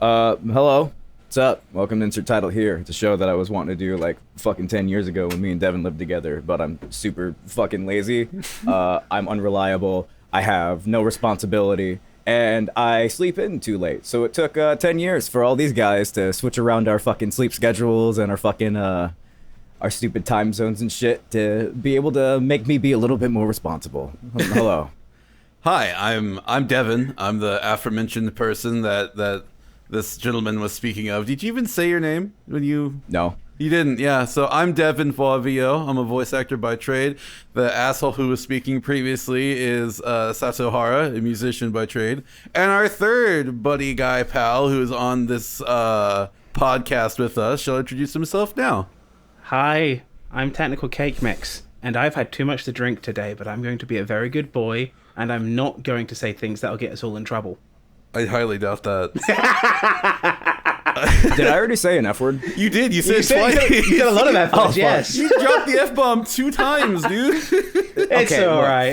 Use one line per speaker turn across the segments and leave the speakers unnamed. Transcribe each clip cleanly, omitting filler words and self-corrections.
Hello. What's up? Welcome to Insert Title here. It's a show that I was wanting to do like fucking 10 years ago when me and Devon lived together, but I'm super fucking lazy. I'm unreliable. I have no responsibility, and I sleep in too late. So it took 10 years for all these guys to switch around our fucking sleep schedules and our fucking our stupid time zones and shit to be able to make me be a little bit more responsible. Hello.
Hi, I'm Devon. I'm the aforementioned person that this gentleman was speaking of. Did you even say your name when you?
No.
You didn't, yeah. So I'm Devon Flavio. I'm a voice actor by trade. The asshole who was speaking previously is Sato Hara, a musician by trade. And our third buddy guy pal who is on this podcast with us shall introduce himself now.
Hi, I'm Technical Cake Mix, and I've had too much to drink today, but I'm going to be a very good boy, and I'm not going to say things that'll get us all in trouble.
I highly doubt that.
Did I already say an F word?
You did. You said it twice.
You got a lot of F words, yes.
You dropped the F-bomb 2 times, dude.
It's
Okay,
all
look,
right.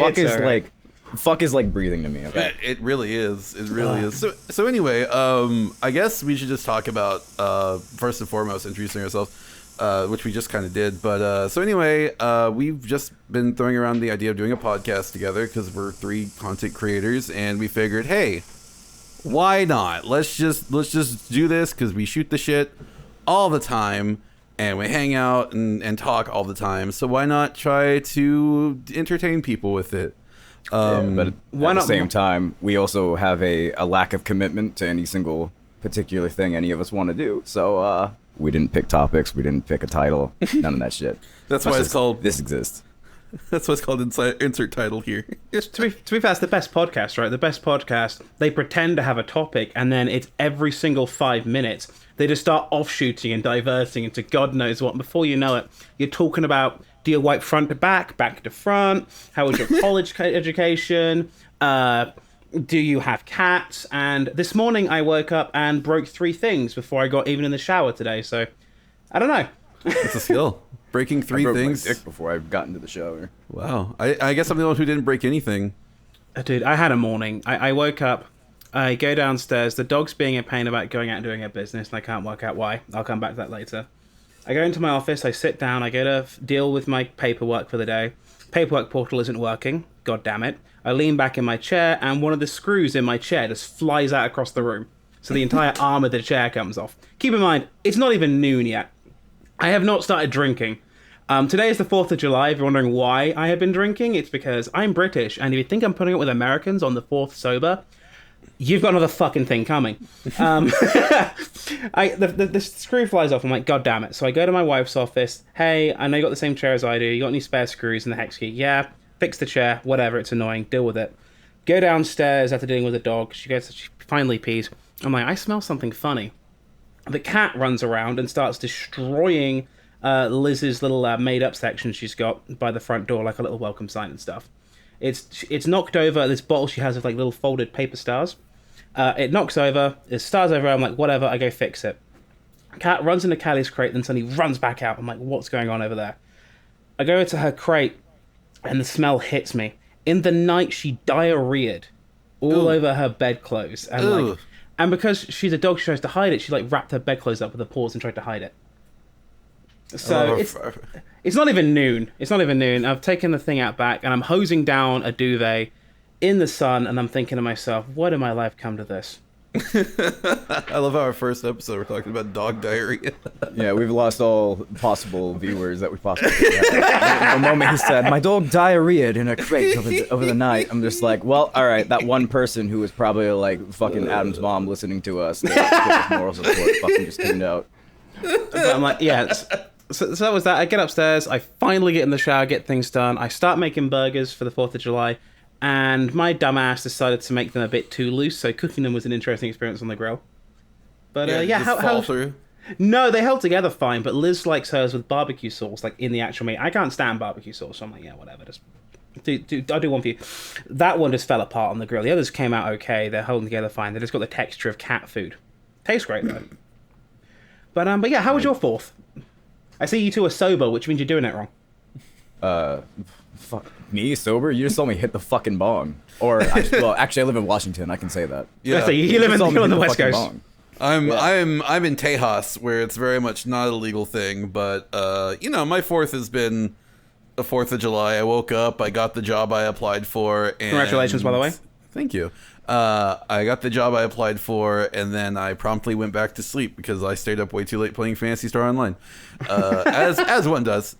fuck is like breathing to me. Okay.
It really is. It really is. So anyway, I guess we should just talk about first and foremost introducing ourselves, which we just kind of did. But so anyway, we've just been throwing around the idea of doing a podcast together because we're 3 content creators, and we figured, hey, why not? Let's just do this because we shoot the shit all the time and we hang out and talk all the time. So why not try to entertain people with it?
But at the same time, we also have a lack of commitment to any single particular thing any of us want to do. So we didn't pick topics. We didn't pick a title. None of that shit.
That's why it's called...
This exists.
That's why it's called insert title here.
To be fair, it's the best podcast, right? The best podcast, they pretend to have a topic, and then it's every single 5 minutes. They just start offshooting and diverting into God knows what. And before you know it, you're talking about, do you wipe front to back to front? How was your college education? Do you have cats? And this morning I woke up and broke 3 things before I got even in the shower today. So, I don't know.
It's a skill. Breaking 3 things.
My dick before I got into the shower.
Wow. I guess I'm the one who didn't break anything.
Dude, I had a morning. I woke up, I go downstairs, the dog's being a pain about going out and doing her business, and I can't work out why. I'll come back to that later. I go into my office, I sit down, I go to deal with my paperwork for the day. Paperwork portal isn't working. God damn it. I lean back in my chair, and one of the screws in my chair just flies out across the room. So the entire arm of the chair comes off. Keep in mind, it's not even noon yet. I have not started drinking. Today is the 4th of July. If you're wondering why I have been drinking, it's because I'm British, and if you think I'm putting up with Americans on the 4th sober, you've got another fucking thing coming. The screw flies off. I'm like, God damn it. So I go to my wife's office. Hey, I know you got the same chair as I do. You got any spare screws in the hex key? Yeah. Fix the chair. Whatever. It's annoying. Deal with it. Go downstairs after dealing with the dog. She finally pees. I'm like, I smell something funny. The cat runs around and starts destroying Liz's little made-up section she's got by the front door, like a little welcome sign and stuff. It's knocked over this bottle she has of like little folded paper stars. It knocks over, there's stars everywhere. I'm like, whatever, I go fix it. Cat runs into Callie's crate, then suddenly runs back out. I'm like, what's going on over there? I go into her crate, and the smell hits me. In the night, she diarrheaed all over her bedclothes. And because she's a dog, she tries to hide it. She like wrapped her bedclothes up with her paws and tried to hide it. So it's not even noon. It's not even noon. I've taken the thing out back, and I'm hosing down a duvet in the sun, and I'm thinking to myself, what did my life come to this?
I love how our first episode we're talking about dog diarrhea.
Yeah, we've lost all possible viewers that we possibly could have. The moment he said, my dog diarrheaed in a crate over the night, I'm just like, well, all right, that one person who was probably like fucking Adam's mom listening to us, to give us moral support, fucking just tuned out.
But I'm like, yeah. So that was that. I get upstairs, I finally get in the shower, get things done. I start making burgers for the 4th of July, and my dumbass decided to make them a bit too loose, so cooking them was an interesting experience on the grill. But
fall through?
No, they held together fine, but Liz likes hers with barbecue sauce, like in the actual meat. I can't stand barbecue sauce, so I'm like, yeah, whatever, just I'll do one for you. That one just fell apart on the grill. The others came out okay, they're holding together fine. They just got the texture of cat food. Tastes great though. But yeah, how was your 4th? I see you two are sober, which means you're doing it wrong.
Fuck me, sober? You just saw me hit the fucking bong. Or, actually, I live in Washington. I can say that.
Yeah, so you live on the West Coast. Bong.
I'm in Tejas, where it's very much not a legal thing, but my 4th has been the 4th of July. I woke up, I got the job I applied for, and
Congratulations, by the way.
Thank you. I got the job I applied for, and then I promptly went back to sleep because I stayed up way too late playing Phantasy Star Online, as one does.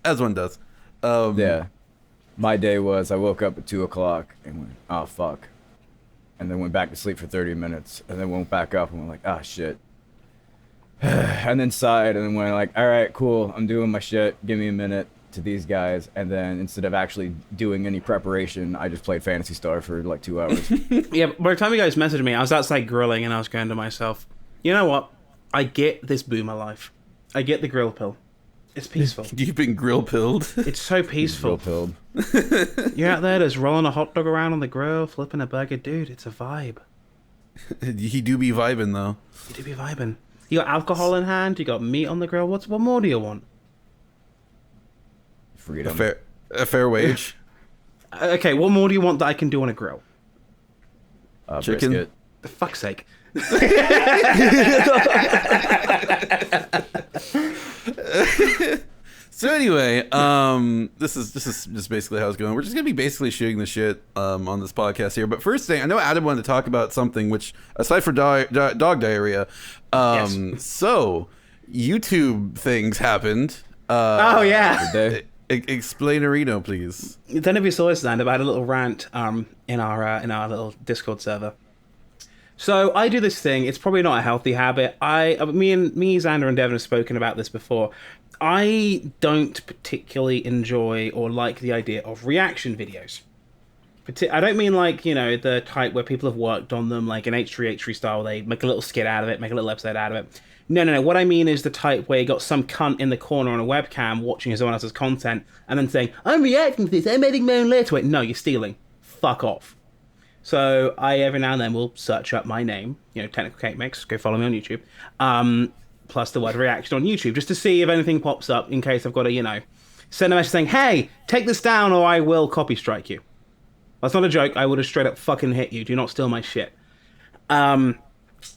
Yeah. My day was I woke up at 2 o'clock and went, oh fuck, and then went back to sleep for 30 minutes, and then woke back up and went like, ah shit, and then sighed, and then went like, all right, cool, I'm doing my shit. Give me a minute to these guys, and then instead of actually doing any preparation, I just played Phantasy Star for like 2 hours.
Yeah, by the time you guys messaged me, I was outside grilling, and I was going to myself, you know what? I get this boomer life. I get the grill pill. It's peaceful.
You've been grill pilled.
It's so peaceful.
Grill pilled.
You're out there just rolling a hot dog around on the grill, flipping a burger. Dude, it's a vibe.
He do be vibing, though.
You do be vibing. You got alcohol in hand, you got meat on the grill. What more do you want?
Freedom.
A fair wage.
Okay, what more do you want that I can do on a grill?
Chicken.
Brisket.
For fuck's sake.
So anyway, this is just basically how it's going. We're just gonna be basically shooting the shit on this podcast here. But first thing, I know Adam wanted to talk about something which, aside from dog diarrhea,
Yes.
so YouTube things happened.
Oh yeah.
Explainerino, please.
I don't know if you saw this, Xander, but I had a little rant in our little Discord server. So I do this thing. It's probably not a healthy habit. Me, Xander, and Devon have spoken about this before. I don't particularly enjoy or like the idea of reaction videos. I don't mean like, the type where people have worked on them, like an H3 style, they make a little skit out of it, make a little episode out of it. No. What I mean is the type where you got some cunt in the corner on a webcam watching someone else's content and then saying, I'm reacting to this, I'm adding my own layer to it. No, you're stealing. Fuck off. So I every now and then will search up my name, Technical Cake Mix, go follow me on YouTube, plus the word reaction on YouTube, just to see if anything pops up in case I've got to, send a message saying, hey, take this down or I will copy strike you. That's not a joke. I would have straight up fucking hit you. Do not steal my shit. I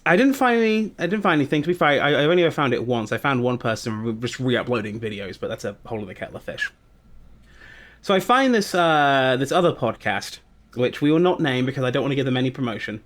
didn't find anything. To be fair, I only ever found it once. I found one person just re-uploading videos, but that's a whole other kettle of fish. So I find this other podcast, which we will not name because I don't want to give them any promotion,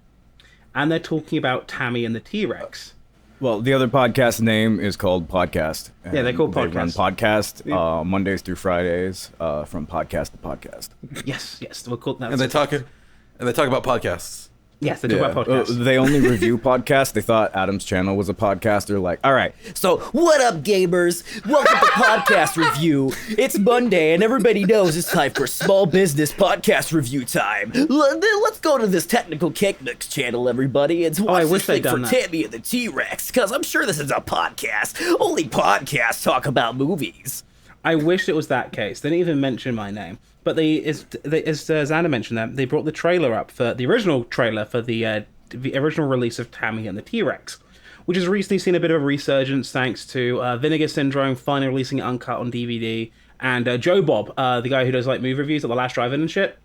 and they're talking about Tammy and the T-Rex.
Well, the other podcast name is called Podcast.
Yeah, they're called Podcast.
They run podcast Mondays through Fridays from podcast to podcast.
Yes, we'll call that.
And they talk about podcasts.
Yes, they do about podcasts.
They only review podcasts. They thought Adam's channel was a podcast. They're like, all right, so what up, gamers? Welcome to Podcast Review. It's Monday, and everybody knows it's time for small business podcast review time. Let's go to this Technical Cake Mix channel, everybody, and watch this thing for Tammy and the T-Rex, because I'm sure this is a podcast. Only podcasts talk about movies.
I wish it was that case. They didn't even mention my name. But as Xander mentioned, they brought the trailer up for the original trailer for the original release of Tammy and the T-Rex, which has recently seen a bit of a resurgence thanks to Vinegar Syndrome finally releasing it uncut on DVD, and Joe Bob, the guy who does like movie reviews at The Last Drive-In and shit.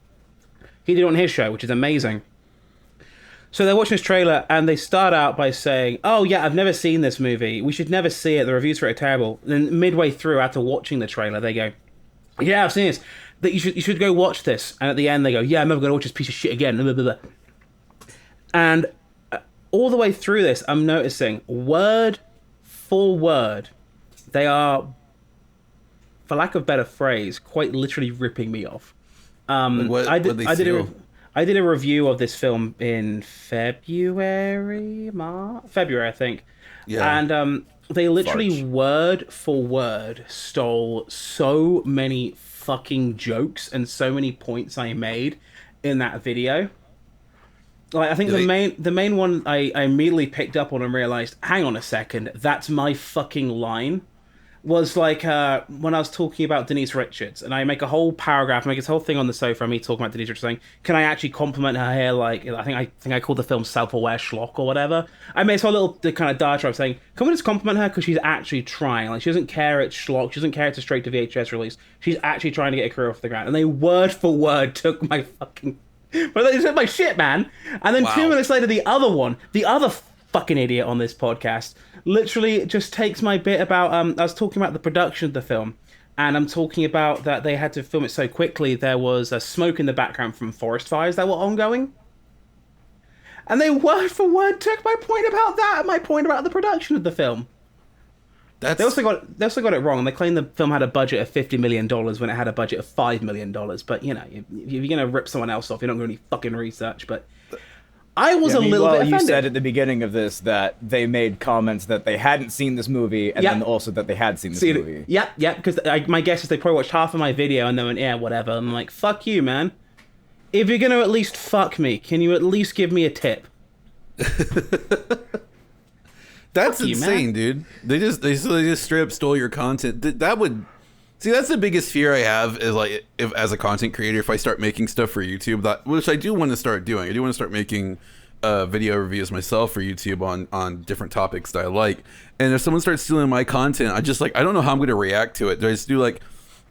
He did it on his show, which is amazing. So they're watching this trailer, and they start out by saying, oh yeah, I've never seen this movie. We should never see it. The reviews for it are terrible. Then midway through, after watching the trailer, they go, yeah, I've seen this. That you should go watch this. And at the end, they go, yeah, I'm never going to watch this piece of shit again. Blah, blah, blah. And all the way through this, I'm noticing, word for word, they are, for lack of a better phrase, quite literally ripping me off. I did a review of this film in February, I think. Yeah. And they literally word for word stole so many fucking jokes and so many points I made in that video. Like, I think the main one I immediately picked up on and realized, hang on a second, that's my fucking line, was like when I was talking about Denise Richards, and I make a whole paragraph, make this whole thing on the sofa, me talking about Denise Richards, saying, can I actually compliment her hair? Like, I think I called the film Self-Aware Schlock or whatever. I made a little kind of diatribe saying, can we just compliment her because she's actually trying? Like, she doesn't care it's schlock, she doesn't care it's a straight to VHS release. She's actually trying to get a career off the ground. And they word for word took my fucking... But they said my shit, man. And then 2 minutes later, the other fucking idiot on this podcast. Literally, it just takes my bit about I was talking about the production of the film, and I'm talking about that they had to film it so quickly. There was a smoke in the background from forest fires that were ongoing, and they word for word took my point about that and my point about the production of the film. They also got it wrong. They claimed the film had a budget of $50 million when it had a budget of $5 million. But, you know, if you're going to rip someone else off, you're not going to do any fucking research. But I was a little bit offended.
You said at the beginning of this that they made comments that they hadn't seen this movie, and then also that they had seen this movie.
Yep, because my guess is they probably watched half of my video and then went, yeah, whatever. I'm like, fuck you, man. If you're going to at least fuck me, can you at least give me a tip?
That's insane, dude. They just straight up stole your content. That would see. That's the biggest fear I have is like if as a content creator, if I start making stuff for YouTube, which I do want to start doing. I do want to start making video reviews myself for YouTube on different topics that I like. And if someone starts stealing my content, I don't know how I'm going to react to it. Do I just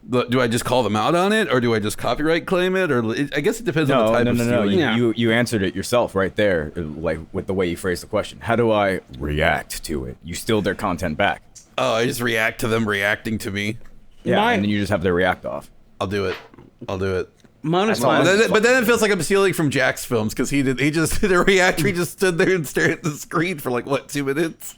do I just call them out on it, or do I just copyright claim it, or I guess it depends on the type of stealing.
No. You answered it yourself right there, like with the way you phrased the question. How do I react to it? You steal their content back.
Oh, I just react to them reacting to me.
Yeah, and then you just have their react off.
I'll do it.
But
then it feels like I'm stealing from Jack's films because he just did a reactor. He just stood there and stared at the screen for like 2 minutes.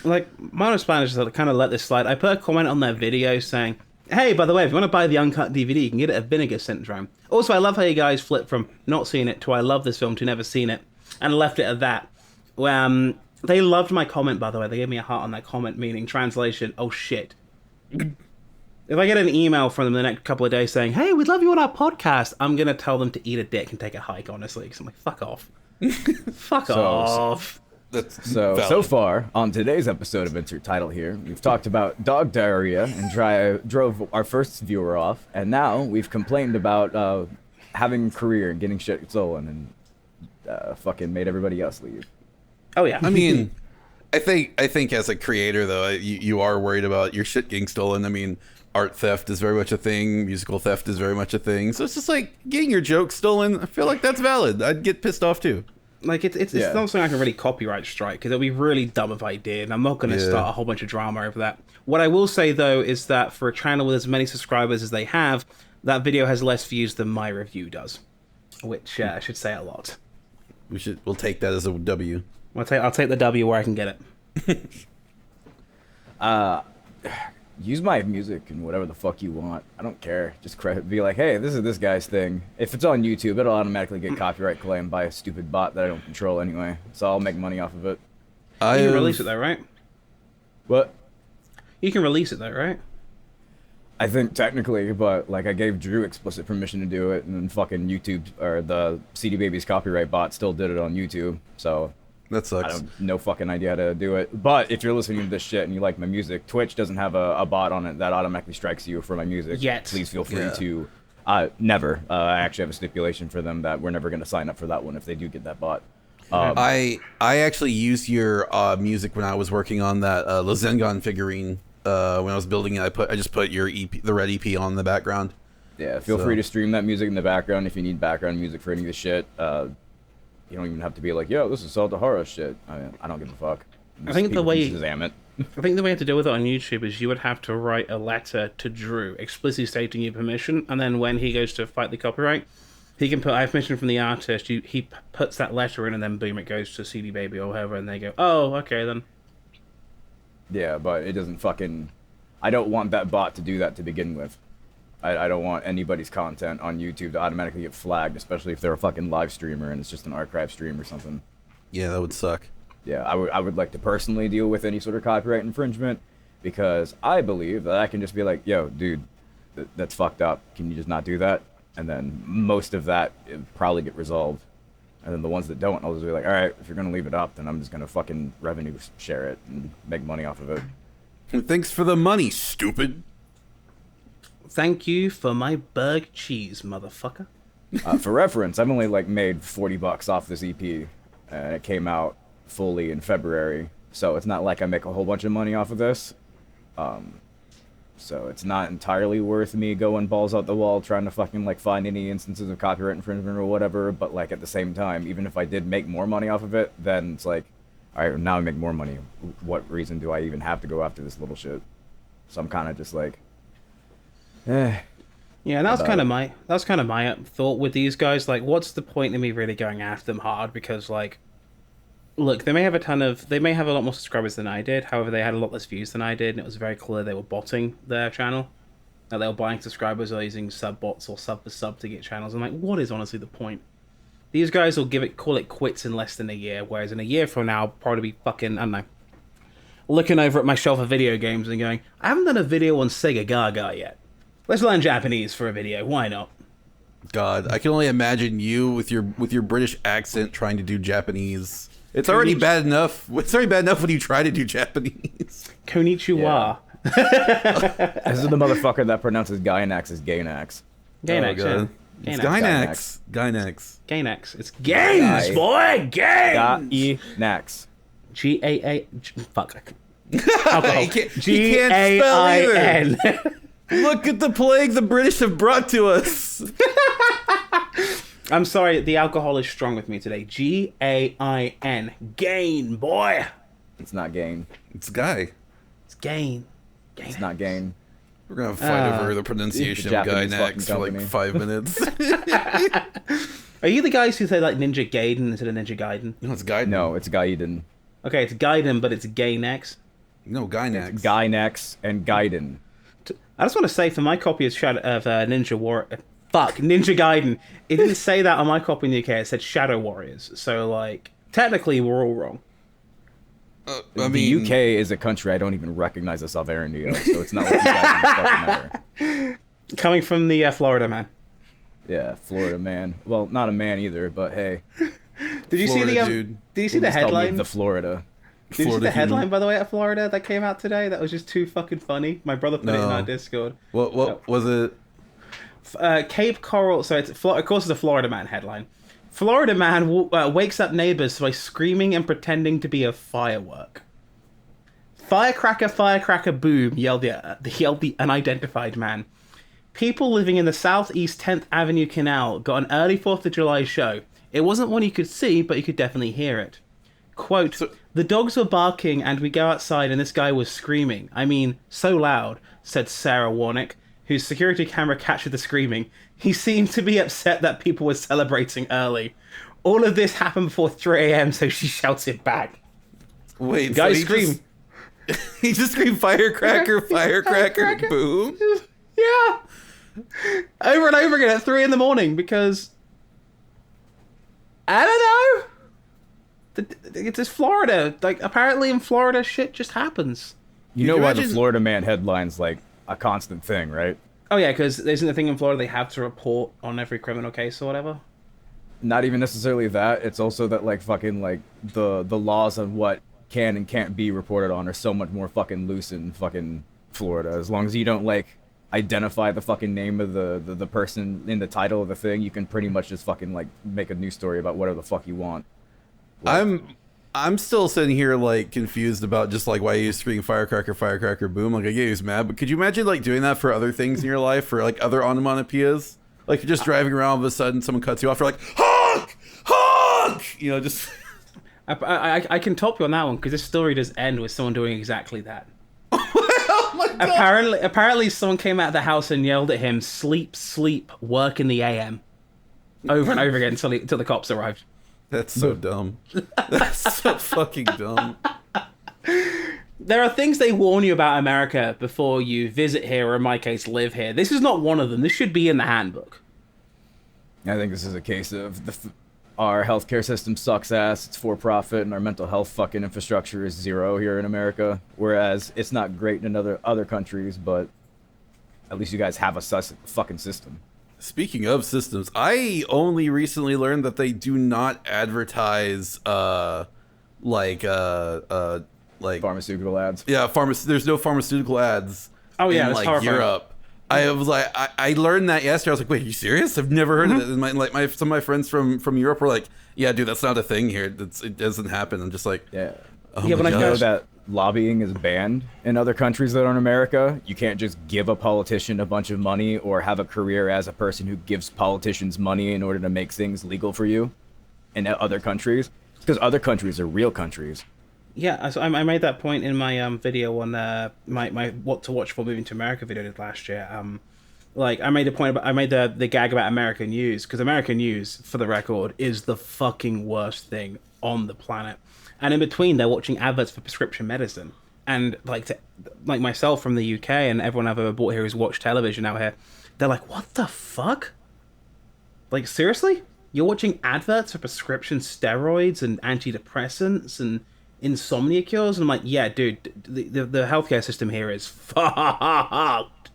Like Mono Spanish just kind of let this slide. I put a comment on their video saying, hey, by the way, if you want to buy the uncut DVD, you can get it at Vinegar Syndrome. Also, I love how you guys flip from not seeing it to I love this film to never seen it, and left it at that. They loved my comment, by the way. They gave me a heart on that comment, meaning translation, oh shit. If I get an email from them the next couple of days saying, hey, we'd love you on our podcast, I'm going to tell them to eat a dick and take a hike, honestly, because I'm like, fuck off. Fuck off.
So far on today's episode of Insert Title here, we've talked about dog diarrhea and drove our first viewer off, and now we've complained about having a career and getting shit stolen and fucking made everybody else leave.
Oh yeah.
I mean, I think as a creator though, you are worried about your shit getting stolen. I mean, art theft is very much a thing. Musical theft is very much a thing. So it's just like getting your joke stolen. I feel like that's valid. I'd get pissed off too.
Like, it's not something I can really copyright strike, because it would be really dumb if I did, and I'm not going to start a whole bunch of drama over that. What I will say, though, is that for a channel with as many subscribers as they have, that video has less views than my review does, which should say a lot.
We'll take that as a W.
I'll take the W where I can get
it. Use my music and whatever the fuck you want. I don't care. Just be like, hey, this is this guy's thing. If it's on YouTube, it'll automatically get copyright claimed by a stupid bot that I don't control anyway. So I'll make money off of it.
You can release it though, right?
What?
You can release it though, right?
I think technically, but like I gave Drew explicit permission to do it, and then fucking YouTube or the CD Baby's copyright bot still did it on YouTube. So
that sucks.
I have no fucking idea how to do it. But if you're listening to this shit and you like my music, Twitch doesn't have a bot on it that automatically strikes you for my music.
Yet.
Please feel free to. Never. I actually have a stipulation for them that we're never going to sign up for that one if they do get that bot.
I actually used your music when I was working on that Lazengon figurine. When I was building it, I just put your EP, the red EP, on the background.
Yeah, feel free to stream that music in the background if you need background music for any of the shit. You don't even have to be like, yo, this is Saltahara shit. I don't give a fuck.
I think the way you
have
to deal with it on YouTube is you would have to write a letter to Drew explicitly stating your permission, and then when he goes to fight the copyright, he can put, I have permission from the artist. He puts that letter in, and then boom, it goes to CD Baby or whoever, and they go, oh, okay then.
Yeah, but it doesn't fucking... I don't want that bot to do that to begin with. I don't want anybody's content on YouTube to automatically get flagged, especially if they're a fucking live streamer and it's just an archive stream or something.
Yeah, that would suck.
Yeah, I would like to personally deal with any sort of copyright infringement, because I believe that I can just be like, yo, dude, that's fucked up. Can you just not do that? And then most of that probably get resolved. And then the ones that don't, I'll just be like, all right, if you're going to leave it up, then I'm just going to fucking revenue share it and make money off of it.
Thanks for the money, stupid.
Thank you for my Berg cheese, motherfucker.
For reference, I've only made $40 off this EP, and it came out fully in February. So it's not like I make a whole bunch of money off of this. So it's not entirely worth me going balls out the wall trying to fucking find any instances of copyright infringement or whatever. But at the same time, even if I did make more money off of it, then it's all right, now I make more money. What reason do I even have to go after this little shit? So I'm kind of just like,
Yeah, and that's kind of my thought with these guys. Like, what's the point of me really going after them hard? Because like, look, they may have a lot more subscribers than I did. However, they had a lot less views than I did, and it was very clear they were botting their channel. That they were buying subscribers or using sub bots or sub for sub to get channels. I'm like, what is honestly the point? These guys will call it quits in less than a year, whereas in a year from now, I'll probably be fucking, I don't know, looking over at my shelf of video games and going, I haven't done a video on Sega Gaga yet. Let's learn Japanese for a video. Why not?
God, I can only imagine you with your British accent trying to do Japanese. It's already bad enough. It's already bad enough when you try to do Japanese.
Konnichiwa.
This is the motherfucker that pronounces Gainax as Gainax.
Gainax,
God. It's Gainax. Gainax.
Gainax. It's games, boy! Games!
Gainax.
G-A-A... Fuck.
Alcohol. G-A-I-N. Look at the plague the British have brought to us.
I'm sorry, the alcohol is strong with me today. G-A-I-N. Gain, boy!
It's not gain.
It's Guy.
It's gain.
It's not gain.
We're going to fight over the pronunciation of Gainax for like 5 minutes.
Are you the guys who say like Ninja Gaiden instead of Ninja Gaiden?
No, it's Gaiden.
No, it's Gaiden.
Okay, it's Gaiden, but it's Gainax.
No, Gainax.
It's Gainax and Gaiden.
I just want to say, for my copy of Ninja Gaiden, it didn't say that on my copy in the UK. It said Shadow Warriors. So, like, technically, we're all wrong.
The UK is a country I don't even recognize a sovereignty of, so it's not like you guys fucking matter.
Coming from the Florida man.
Yeah, Florida man. Well, not a man either, but hey.
Did you
Florida,
see the
dude.
Did you see the
Just call me
headline?
The Florida.
Did you see the headline, by the way, at Florida that came out today? That was just too fucking funny. My brother put it in our Discord.
What was it?
Cape Coral. So it's of course it's a Florida man headline. Florida man wakes up neighbors by screaming and pretending to be a firework. Firecracker, firecracker, boom! Yelled the unidentified man. People living in the southeast 10th Avenue Canal got an early 4th of July show. It wasn't one you could see, but you could definitely hear it. Quote, the dogs were barking and we go outside and this guy was screaming. I mean, so loud, said Sarah Warnick, whose security camera captured the screaming. He seemed to be upset that people were celebrating early. All of this happened before 3 a.m., so she shouted back.
Wait,
guy screamed.
He just screamed firecracker, firecracker, boom?
Yeah. Over and over again at 3 in the morning because... I don't know. It's just Florida. Like, apparently in Florida, shit just happens.
You know why the Florida man headline's like a constant thing, right?
Oh yeah, because isn't the thing in Florida they have to report on every criminal case or whatever?
Not even necessarily that. It's also that like fucking like the laws on what can and can't be reported on are so much more fucking loose in fucking Florida. As long as you don't like identify the fucking name of the person in the title of the thing, you can pretty much just fucking like make a news story about whatever the fuck you want. Like,
I'm still sitting here like confused about just like why you scream firecracker, firecracker, boom. Like I get he's mad, but could you imagine like doing that for other things in your life, for like other onomatopoeias? Like you're just driving around, all of a sudden someone cuts you off, you're like honk, honk, you know, just.
I can top you on that one because this story does end with someone doing exactly that.
Oh my God.
Apparently, someone came out of the house and yelled at him, "Sleep, sleep, work in the AM," over and over again until the cops arrived.
That's so dumb. That's so fucking dumb.
There are things they warn you about America before you visit here, or in my case, live here. This is not one of them. This should be in the handbook.
I think this is a case of our healthcare system sucks ass, it's for profit, and our mental health fucking infrastructure is zero here in America. Whereas it's not great in other countries, but at least you guys have a fucking system.
Speaking of systems, I only recently learned that they do not advertise like
Pharmaceutical ads.
Yeah, there's no pharmaceutical ads.
Oh yeah,
in
that's
like
horrifying.
Europe. I was like, I learned that yesterday. I was like, wait, are you serious? I've never heard of it. And some of my friends from Europe were like, yeah, dude, that's not a thing here. It doesn't happen. I'm just like,
Yeah.
oh
Yeah,
my
when I
gosh.
Know that lobbying is banned in other countries that aren't America. You can't just give a politician a bunch of money or have a career as a person who gives politicians money in order to make things legal for you in other countries. Because other countries are real countries.
Yeah, so I made that point in my video on my what to watch for moving to America video I did last year. Like I made a point about I made the gag about American news because American news, for the record, is the fucking worst thing on the planet. And in between, they're watching adverts for prescription medicine. And like myself from the UK and everyone I've ever bought here who's watched television out here, they're like, "What the fuck? Like seriously? You're watching adverts for prescription steroids and antidepressants and insomnia cures?" And I'm like, "Yeah, dude, the healthcare system here is fucked."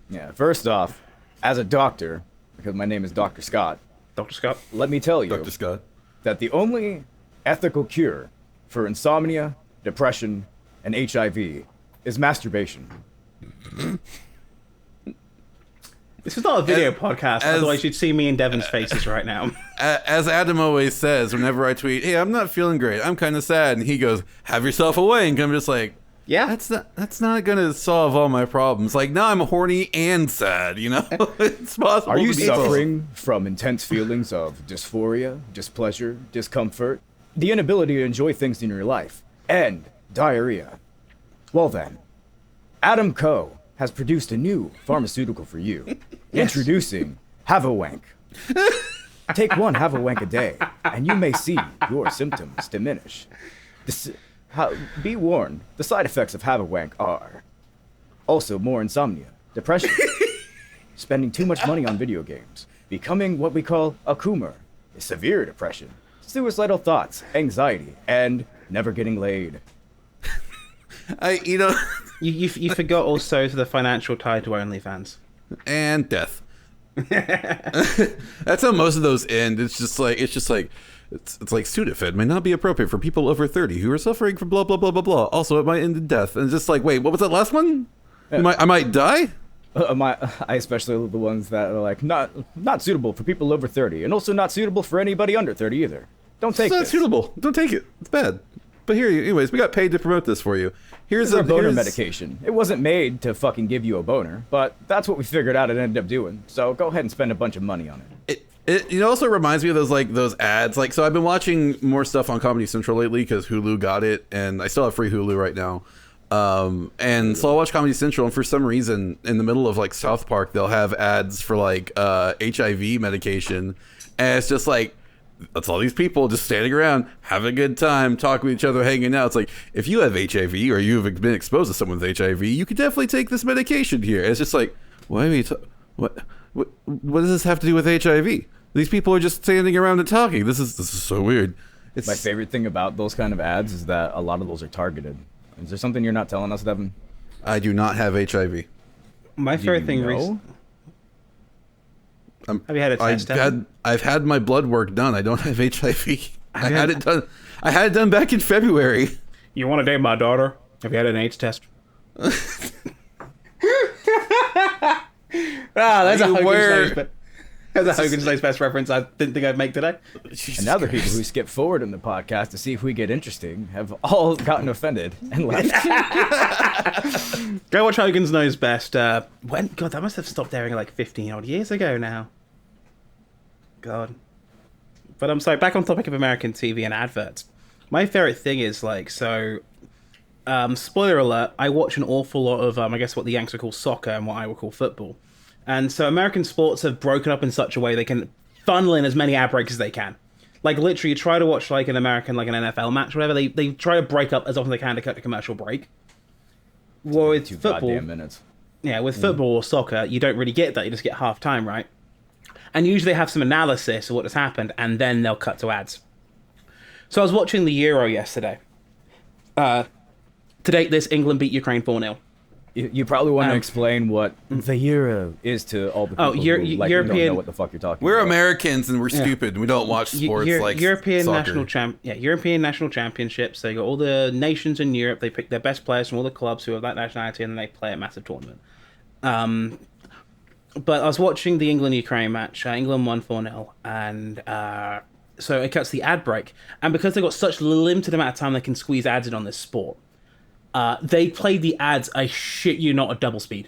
Yeah, first off, as a doctor, because my name is Dr. Scott,
Dr. Scott,
let me tell you
Dr. Scott.
that the only ethical cure for insomnia, depression, and HIV is masturbation.
this is not a video podcast, otherwise you'd see me and Devon's faces right now.
As Adam always says, whenever I tweet, "Hey, I'm not feeling great. I'm kind of sad," and he goes, "Have yourself a wank." I'm just like,
Yeah.
that's not gonna solve all my problems. Like now I'm horny and sad. You know, it's possible.
Are you
to be both.
suffering from intense feelings of dysphoria, displeasure, discomfort, the inability to enjoy things in your life, and diarrhea? Well then, Adam Co. has produced a new pharmaceutical for you. Introducing Have a Wank. Take one Have a Wank a day, and you may see your symptoms diminish. Be warned, the side effects of Have a Wank are also more insomnia, depression, spending too much money on video games, becoming what we call a coomer, severe depression, suicidal thoughts, anxiety, and never getting laid.
You forgot also the financial tie to OnlyFans.
And death. That's how most of those end. It's like Sudafed may not be appropriate for people over 30 who are suffering from blah blah blah blah blah. Also, it might end in death. And it's just like, wait, what was that last one? I might die.
I especially love the ones that are like not suitable for people over 30, and also not suitable for anybody under 30 either. Don't take
It's not
this.
suitable. Don't take it. It's bad. But here, anyways, we got paid to promote this for you.
Here's a boner medication. It wasn't made to fucking give you a boner, but that's what we figured out it ended up doing. So go ahead and spend a bunch of money on it.
It also reminds me of those ads. Like, so I've been watching more stuff on Comedy Central lately because Hulu got it, and I still have free Hulu right now. And so I'll watch Comedy Central, and for some reason, in the middle of like South Park, they'll have ads for like HIV medication, and it's just like, that's all these people just standing around, having a good time, talking with each other, hanging out. It's like, if you have HIV or you've been exposed to someone with HIV, you could definitely take this medication here. And it's just like, why are we what does this have to do with HIV? These people are just standing around and talking. This is so weird. It's
My favorite thing about those kind of ads is that a lot of those are targeted. Is there something you're not telling us, Devon?
I do not have HIV.
My favorite thing
know?
Have you had a test?
I've had my blood work done. I don't have HIV. I had it done back in February.
You want to date my daughter? Have you had an AIDS test? That's a Hogan's Know's Best reference I didn't think I'd make today.
And now the people who skip forward in the podcast to see if we get interesting have all gotten offended and left.
Go watch Hogan's Know's Best. God, that must have stopped airing like 15 odd years ago now. God. But I'm sorry, back on topic of American TV and adverts. My favorite thing is like, spoiler alert, I watch an awful lot of, I guess what the Yanks would call soccer and what I would call football. And so American sports have broken up in such a way they can funnel in as many ad breaks as they can. Like literally, you try to watch like an American, like an NFL match, or whatever, they try to break up as often as they can to cut the commercial break. Well, with
Two
football,
goddamn minutes.
yeah, with football or soccer, you don't really get that. You just get half time, right? And usually they have some analysis of what has happened, and then they'll cut to ads. So I was watching the Euro yesterday. To date, this England beat Ukraine 4-0.
You probably want to explain what the Euro is to all the people who
European,
don't know what the fuck you're talking
We're
about.
Americans and we're stupid. We don't watch sports like
European
soccer.
European national championships. So you got all the nations in Europe. They pick their best players from all the clubs who have that nationality, and then they play a massive tournament. But I was watching the England-Ukraine match. England won 4-0, and so it cuts the ad break. And because they've got such limited amount of time they can squeeze ads in on this sport, they played the ads, I shit you not, at double speed.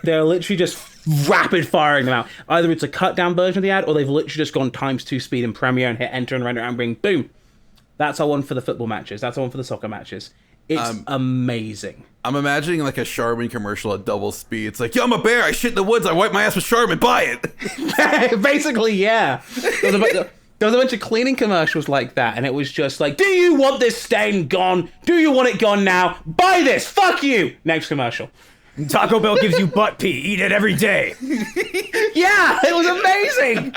They're literally just rapid firing them out. Either it's a cut down version of the ad, or they've literally just gone ×2 speed in Premiere and hit enter and render and bring boom. That's our one for the football matches. That's our one for the soccer matches. It's amazing.
I'm imagining like a Charmin commercial at double speed. It's like, yo, I'm a bear. I shit in the woods. I wipe my ass with Charmin. Buy it.
Basically, yeah. There was a bunch of cleaning commercials like that, and it was just like, do you want this stain gone? Do you want it gone now? Buy this. Fuck you. Next commercial.
Taco Bell gives you butt pee. Eat it every day.
Yeah, it was amazing.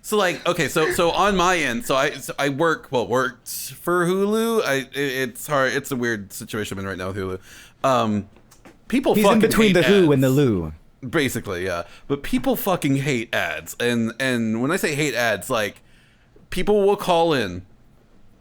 So on my end, I worked for Hulu. It's hard. It's a weird situation I'm in right now with Hulu. People
He's
fucking
in between
hate
the who
ads.
and the loo.
Basically, yeah. But people fucking hate ads, and when I say hate ads, like people will call in.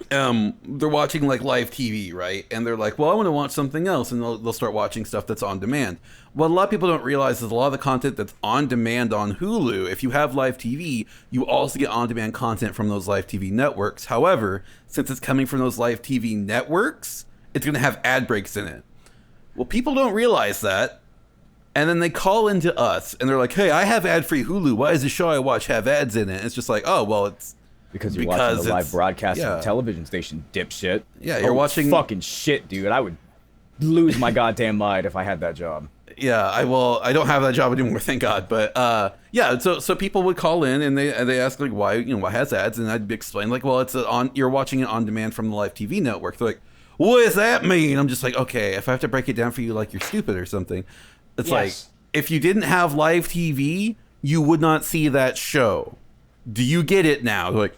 They're watching like live TV, right? And they're like, well, I want to watch something else, and they'll start watching stuff that's on demand. What a lot of people don't realize is a lot of the content that's on demand on Hulu, if you have live TV, you also get on-demand content from those live TV networks. However, since it's coming from those live TV networks, it's going to have ad breaks in it. Well, people don't realize that, and then they call into us, and they're like, hey, I have ad-free Hulu. Why does the show I watch have ads in it? It's just like, oh, well, it's...
Because you're watching a live broadcast
yeah.
of a television station, dipshit.
Yeah, you're watching...
Fucking shit, dude. I would lose my goddamn mind if I had that job.
Yeah, I don't have that job anymore, thank God. But yeah, so people would call in and they ask like why has ads, and I'd explain like, well, you're watching it on demand from the live TV network. They're like, what does that mean? I'm just like, okay, if I have to break it down for you like you're stupid or something, it's like if you didn't have live TV, you would not see that show. Do you get it now? They're like,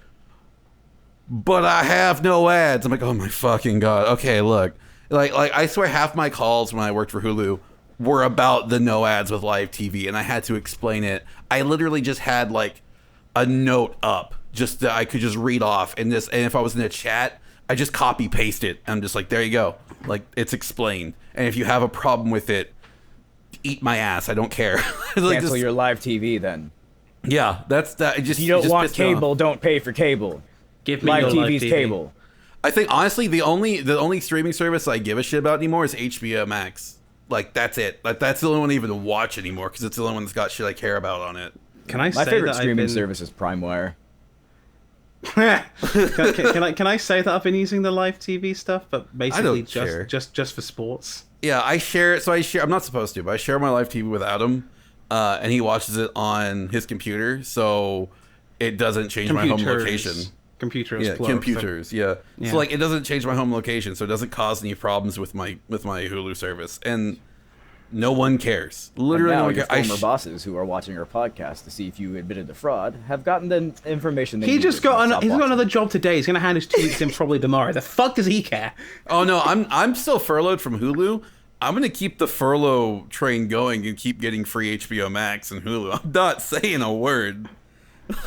but I have no ads. I'm like, oh my fucking God. Okay, look, like I swear half my calls when I worked for Hulu were about the no ads with live TV, and I had to explain it. I literally just had like a note up just that I could just read off, and if I was in a chat, I just copy paste it. I'm just like, there you go, like it's explained. And if you have a problem with it, eat my ass. I don't care. Like,
Cancel your live TV then.
Yeah, that's that.
If you don't want cable, don't pay for cable.
Give me
Live
your
TV's
live TV.
cable.
I think honestly, the only streaming service I give a shit about anymore is HBO Max. Like that's it. Like that's the only one I even watch anymore because it's the only one that's got shit I care about on it.
Can I
My
say
favorite
that
streaming service is PrimeWire.
can I say that I've been using the live TV stuff, but basically
care.
just for sports?
Yeah, I share it. So I'm not supposed to, but I share my live TV with Adam, and he watches it on his computer, so it doesn't change my home location.
Computers.
Yeah,
plural,
computers.
so.
Yeah.
Yeah.
So like, it doesn't change my home location, so it doesn't cause any problems with my Hulu service, and no one cares. Literally,
Now,
no one
your
cares.
former bosses who are watching our podcast to see if you admitted to fraud have gotten the information they
He
needed
just
from
got
Stop
he's got
Watching.
another job today. He's gonna hand his 2 weeks in probably tomorrow. The fuck does he care?
Oh no, I'm still furloughed from Hulu. I'm gonna keep the furlough train going and keep getting free HBO Max and Hulu. I'm not saying a word.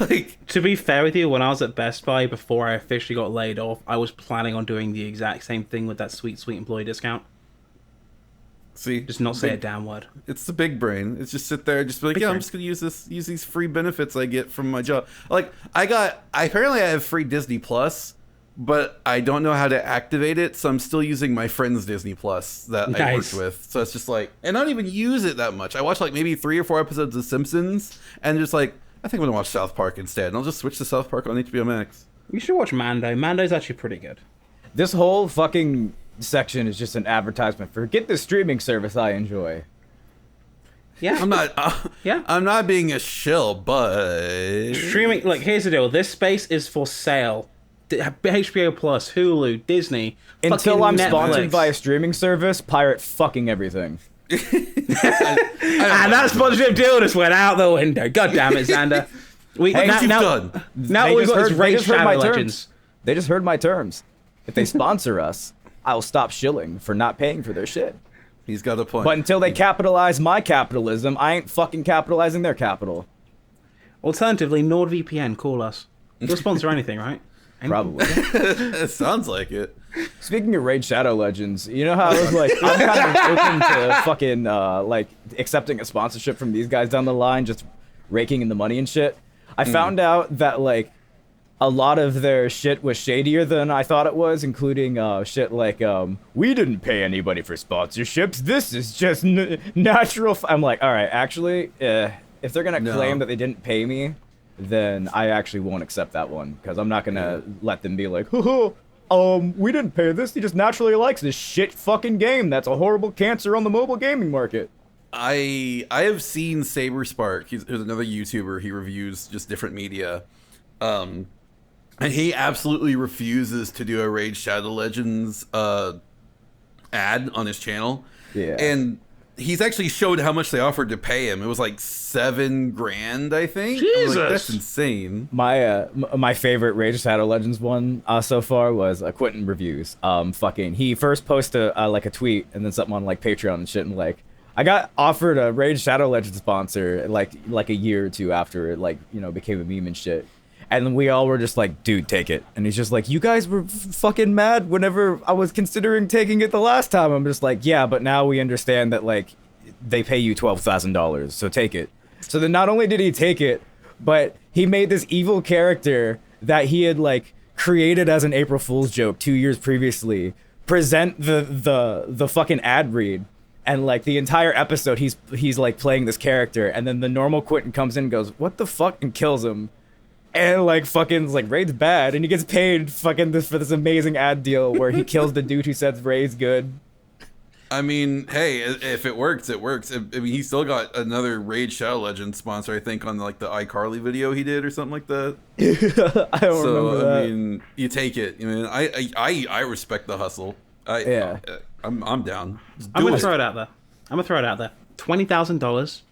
Like,
To be fair with you, when I was at Best Buy before I officially got laid off, I was planning on doing the exact same thing with that sweet employee discount.
see,
Just not say a damn word.
It's the big brain. It's just sit there, just be like,
Big
yeah, I'm
brain.
just gonna use these free benefits I get from my job. Like, apparently I have free Disney Plus, but I don't know how to activate it, so I'm still using my friend's Disney Plus that I worked
Nice.
with. So it's just like, and I don't even use it that much. I watch like maybe 3 or 4 episodes of Simpsons, and just like, I think I'm gonna watch South Park instead, and I'll just switch to South Park on HBO Max.
You should watch Mando. Mando's actually pretty good.
This whole fucking section is just an advertisement for get the streaming service I enjoy.
Yeah.
I'm not.
Yeah.
I'm not being a shill, but
Streaming, like, here's the deal. This space is for sale. HBO Plus, Hulu, Disney,
Until
fucking
I'm
Netflix.
sponsored by a streaming service, pirate fucking everything.
And that sponsorship deal just went out the window. God damn it, Xander.
Hey, what you've done?
Now
They
we've
just
got
heard-
this
they
Raid
just heard
Shadow
my
Legends.
terms. They just heard my terms. If they sponsor us, I will stop shilling for not paying for their shit.
He's got a point.
But until they capitalize my capitalism, I ain't fucking capitalizing their capital.
Alternatively, NordVPN, call us. We'll sponsor anything, right?
Probably.
It sounds like it.
Speaking of Raid Shadow Legends, you know how I was like, I'm kind of open to fucking, like, accepting a sponsorship from these guys down the line, just raking in the money and shit. I found out that, like, a lot of their shit was shadier than I thought it was, including shit like, we didn't pay anybody for sponsorships. This is just natural. I'm like, all right, actually, if they're going to
No.
claim that they didn't pay me, then I actually won't accept that one, because I'm not gonna let them be like, we didn't pay this. He just naturally likes this shit fucking game. That's a horrible cancer on the mobile gaming market.
I have seen Saberspark. He's another YouTuber. He reviews just different media. And he absolutely refuses to do a Raid Shadow Legends ad on his channel.
Yeah.
And he's actually showed how much they offered to pay him. It was like $7,000, I think.
Jesus,
like, that's insane.
My favorite Rage Shadow Legends one so far was Quentin reviews. He first posted like a tweet and then something on like Patreon and shit, and like I got offered a Rage Shadow Legends sponsor like a year or two after it became a meme and shit. And then we all were just like, dude, take it. And he's just like, you guys were fucking mad whenever I was considering taking it the last time. I'm just like, yeah, but now we understand that, like, they pay you $12,000, so take it. So then not only did he take it, but he made this evil character that he had, like, created as an April Fool's joke 2 years previously present the fucking ad read. And, like, the entire episode, he's like, playing this character. And then the normal Quentin comes in and goes, what the fuck? And kills him. And like fucking like Raid's bad, and he gets paid fucking for this amazing ad deal where he kills the dude who says Raid's good.
I mean, hey, if it works, it works. I mean, he still got another Raid Shadow Legends sponsor, I think, on like the iCarly video he did or something like that.
I don't remember that.
I mean, you take it. I mean, I respect the hustle. I'm down.
I'm gonna throw it out there. $20,000.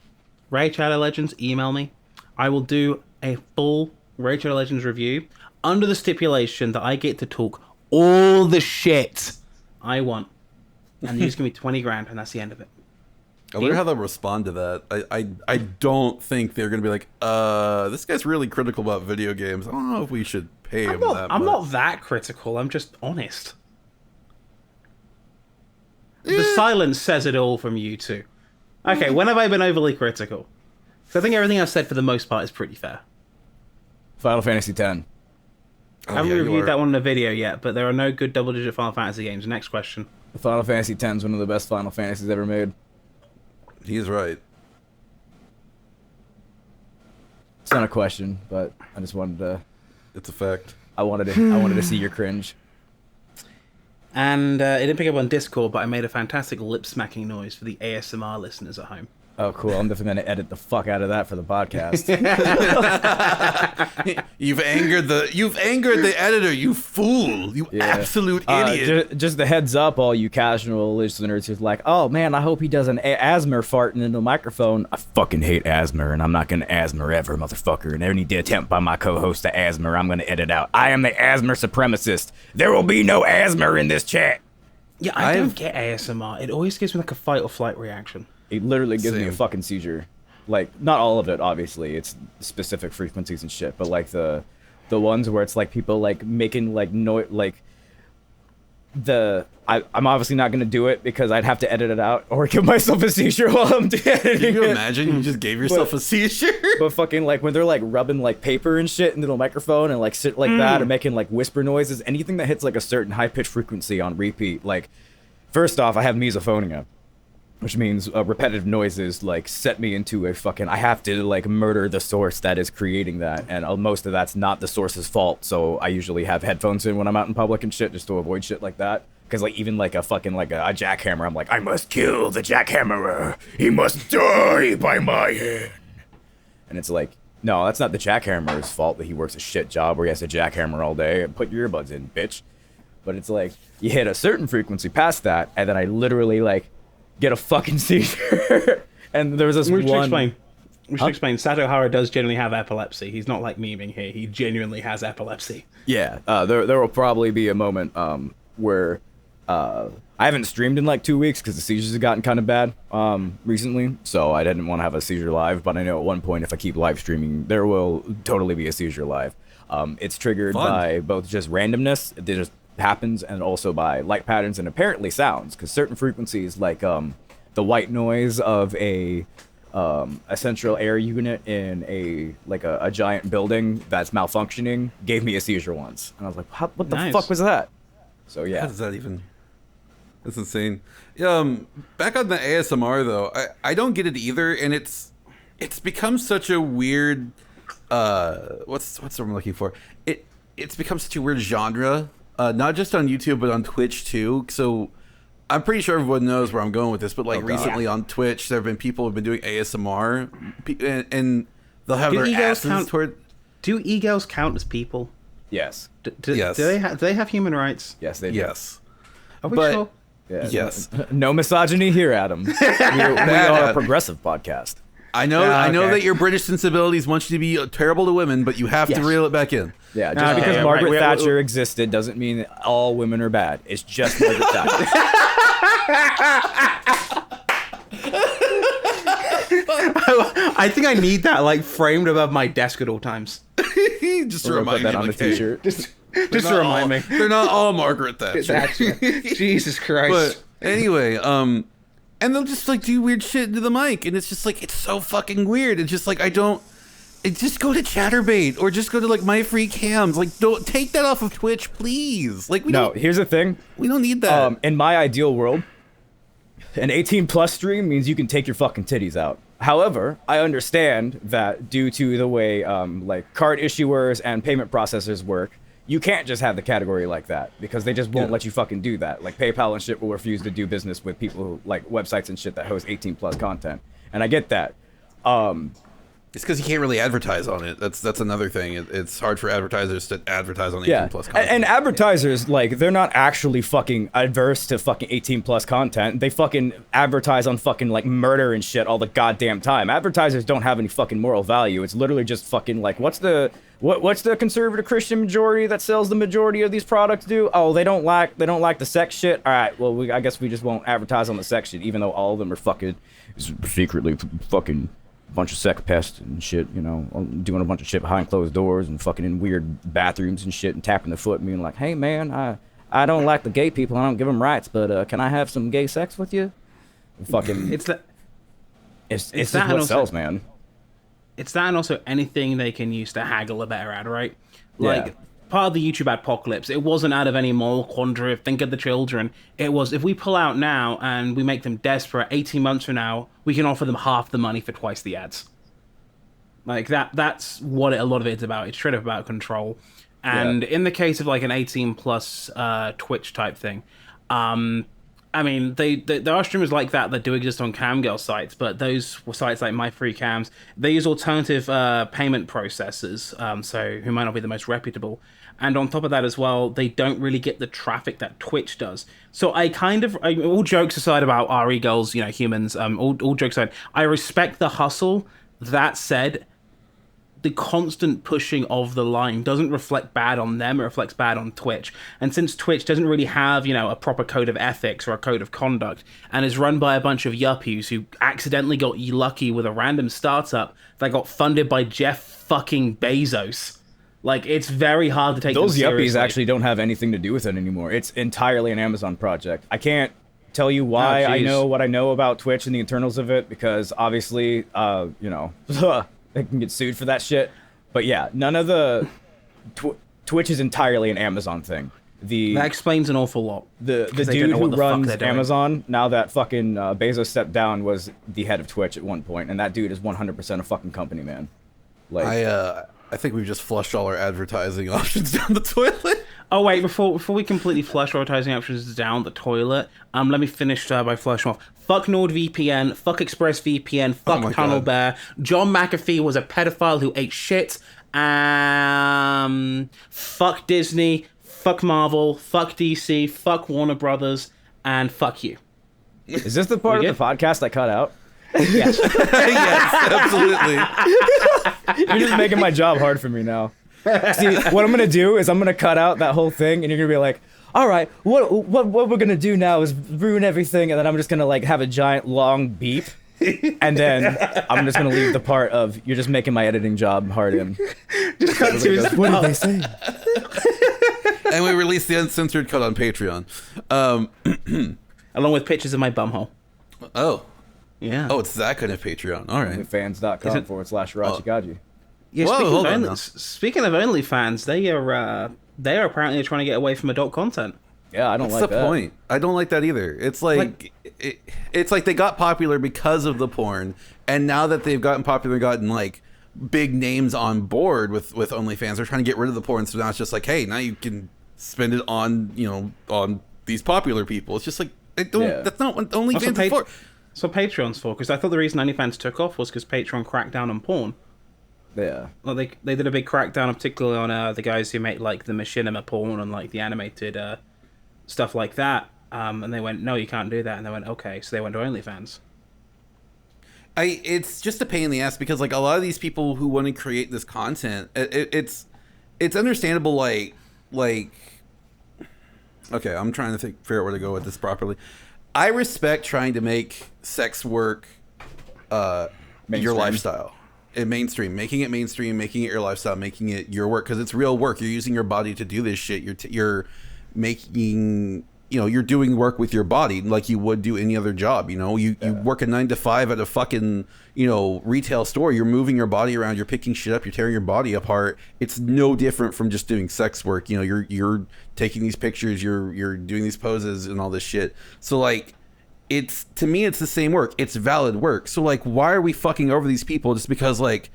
Raid Shadow Legends, email me. I will do a full Raid Shadow Legends review under the stipulation that I get to talk all the shit I want, and you just give me 20 grand, and that's the end of it.
I wonder how they'll respond to that. I don't think they're gonna be like, this guy's really critical about video games. I don't know if we should pay him that much.
I'm not that critical. I'm just honest. The silence says it all from you two. Okay, when have I been overly critical? Because I think everything I've said for the most part is pretty fair.
Final Fantasy X.
I haven't reviewed that one in a video yet, but there are no good double-digit Final Fantasy games. Next question.
Final Fantasy X is one of the best Final Fantasies ever made.
He's right.
It's not a question, but I just wanted to...
It's a fact.
I wanted to see your cringe.
And it didn't pick up on Discord, but I made a fantastic lip-smacking noise for the ASMR listeners at home.
Oh, cool. I'm definitely going to edit the fuck out of that for the podcast.
You've angered the editor, you fool. You absolute idiot.
Just the heads up, all you casual listeners who's like, oh, man, I hope he does an asthma farting into the microphone. I fucking hate asthma, and I'm not going to asthma ever, motherfucker. And any attempt by my co-host to asthma, I'm going to edit out. I am the asthma supremacist. There will be no asthma in this chat.
Yeah, I don't get ASMR. It always gives me like a fight or flight reaction.
It literally gives me a fucking seizure. Like, not all of it, obviously. It's specific frequencies and shit. But, like, the ones where it's, like, people, like, making, like, noise, like, I'm obviously not going to do it because I'd have to edit it out or give myself a seizure while I'm editing
Can you
it.
imagine you just gave yourself a seizure?
But fucking, like, when they're, like, rubbing, like, paper and shit into the microphone and, like, shit like that, or making, like, whisper noises, anything that hits, like, a certain high-pitched frequency on repeat, like, first off, I have misophonia. Which means repetitive noises, like, set me into a fucking... I have to, like, murder the source that is creating that. And most of that's not the source's fault. So I usually have headphones in when I'm out in public and shit, just to avoid shit like that. Because, like, even, like, a fucking, like, a jackhammer, I'm like, I must kill the jackhammerer. He must die by my hand. And it's like, no, that's not the jackhammerer's fault that he works a shit job where he has to jackhammer all day. Put your earbuds in, bitch. But it's like, you hit a certain frequency past that, and then I literally, like... get a fucking seizure. And there was this
We should explain. Sato Hara does genuinely have epilepsy. He's not like memeing here. He genuinely has epilepsy.
Yeah, there will probably be a moment where I haven't streamed in like 2 weeks because the seizures have gotten kind of bad recently. So I didn't want to have a seizure live, but I know at one point if I keep live streaming, there will totally be a seizure live. It's triggered by both just randomness. It just happens, and also by light patterns and apparently sounds, because certain frequencies like the white noise of a central air unit in a giant building that's malfunctioning gave me a seizure once, and I was like, what the fuck was that? So yeah,
how does that even... That's insane. Back on the ASMR though, I don't get it either, and it's become such a weird what's the word I'm looking for? It's become such a weird genre, not just on YouTube but on Twitch too. So I'm pretty sure everyone knows where I'm going with this, but like recently on Twitch, there have been people who've been doing ASMR, and they'll have their asses toward.
Do e-girls count as people?
Yes.
Yes.
Do they have human rights?
Yes, they do.
Yes.
Are we sure?
Yeah,
Yes.
No misogyny here, Adam. we are a progressive podcast.
I know that your British sensibilities want you to be terrible to women, but you have to reel it back in.
Yeah, just because Margaret Thatcher existed doesn't mean that all women are bad. It's just Margaret Thatcher.
I think I need that like framed above my desk at all times.
Just to remind me,
that on the t-shirt.
Just to remind me.
They're not all Margaret Thatcher.
Jesus Christ.
But anyway, and they'll just like do weird shit into the mic, and it's just like it's so fucking weird. It's just like just go to Chatterbait or just go to like My Free Cams. Like, don't take that off of Twitch, please. Like,
here's the thing.
We don't need that.
In my ideal world, an 18+ stream means you can take your fucking titties out. However, I understand that due to the way like card issuers and payment processors work, you can't just have the category like that because they just won't let you fucking do that. Like PayPal and shit will refuse to do business with people who like websites and shit that host 18+ content. And I get that.
It's because you can't really advertise on it. That's another thing. It's hard for advertisers to advertise on 18+ content.
And advertisers, like, they're not actually fucking adverse to fucking 18+ content. They fucking advertise on fucking, like, murder and shit all the goddamn time. Advertisers don't have any fucking moral value. It's literally just fucking, like, what's the conservative Christian majority that sells the majority of these products do? Oh, they don't like the sex shit? All right, well, I guess we just won't advertise on the sex shit, even though all of them are fucking secretly fucking bunch of sex pests and shit, you know, doing a bunch of shit behind closed doors and fucking in weird bathrooms and shit and tapping their foot and being like, hey man, I don't like the gay people, I don't give them rights, but can I have some gay sex with you? And fucking it's just what sells, man.
It's that, and also anything they can use to haggle a better ad, right? Like, part of the YouTube apocalypse, it wasn't out of any moral quandary of think of the children. It was, if we pull out now and we make them desperate, 18 months from now, we can offer them half the money for twice the ads. Like, that's what a lot of it's about. It's straight up about control. And in the case of, like, an 18+ Twitch type thing, I mean, there are streamers like that do exist on camgirl sites, but those sites like My Free Cams, they use alternative payment processors, so who might not be the most reputable. And on top of that as well, they don't really get the traffic that Twitch does. So all jokes aside about RE girls, you know, humans, all jokes aside, I respect the hustle. That said, the constant pushing of the line doesn't reflect bad on them, it reflects bad on Twitch. And since Twitch doesn't really have, you know, a proper code of ethics or a code of conduct, and is run by a bunch of yuppies who accidentally got lucky with a random startup that got funded by Jeff fucking Bezos, like, it's very hard to take
those
them seriously.
yuppies actually don't have anything to do with it anymore. It's entirely an Amazon project. I can't tell you why I know what I know about Twitch and the internals of it, because obviously, you know, they can get sued for that shit. But yeah, none of the Twitch is entirely an Amazon thing.
That explains an awful lot.
The dude who runs Amazon, now that fucking Bezos stepped down, was the head of Twitch at one point, and that dude is 100% a fucking company man. Like,
I think we've just flushed all our advertising options down the toilet.
Oh wait, before we completely flush our advertising options down the toilet, let me finish by flushing off. Fuck NordVPN, fuck ExpressVPN, fuck TunnelBear. John McAfee was a pedophile who ate shit. Fuck Disney, fuck Marvel, fuck DC, fuck Warner Brothers, and fuck you.
Is this the part of the podcast I cut out?
Yes.
Yes, absolutely.
You're just making my job hard for me now. See, what I'm gonna do is I'm gonna cut out that whole thing, and you're gonna be like, all right, what we're gonna do now is ruin everything, and then I'm just gonna like have a giant long beep, and then I'm just gonna leave the part of you're just making my editing job hard in.
Just cut to his
what did they say?
And we release the uncensored cut on Patreon,
along with pictures of my bumhole.
Oh.
Yeah.
Oh, it's that kind of Patreon. All right.
Fans.com/Rachikaji.
Yeah.
Whoa,
speaking of OnlyFans, they are apparently trying to get away from adult content.
Yeah, I don't like that.
That's the point. I don't like that either. It's like it's like they got popular because of the porn, and now that they've gotten popular, gotten like big names on board with OnlyFans. They're trying to get rid of the porn, so now it's just like, hey, now you can spend it on on these popular people. It's just like that's not what OnlyFans is for.
That's what Patreon's for, because I thought the reason OnlyFans took off was because Patreon cracked down on porn.
Yeah.
Well, they did a big crackdown, particularly on the guys who make like the machinima porn and like the animated stuff like that. And they went, no, you can't do that. And they went, okay. So they went to OnlyFans.
It's just a pain in the ass because like a lot of these people who want to create this content, it's understandable. Like, okay, I'm trying to figure out where to go with this properly. I respect trying to make sex work your lifestyle. Making it mainstream, making it your lifestyle, making it your work, because it's real work. You're using your body to do this shit. You're making, you're doing work with your body like you would do any other job. You work a 9 to 5 at a fucking retail store. You're moving your body around. You're picking shit up. You're tearing your body apart. It's no different from just doing sex work. You're taking these pictures. You're doing these poses and all this shit. So like, to me it's the same work. It's valid work. So like, why are we fucking over these people just because like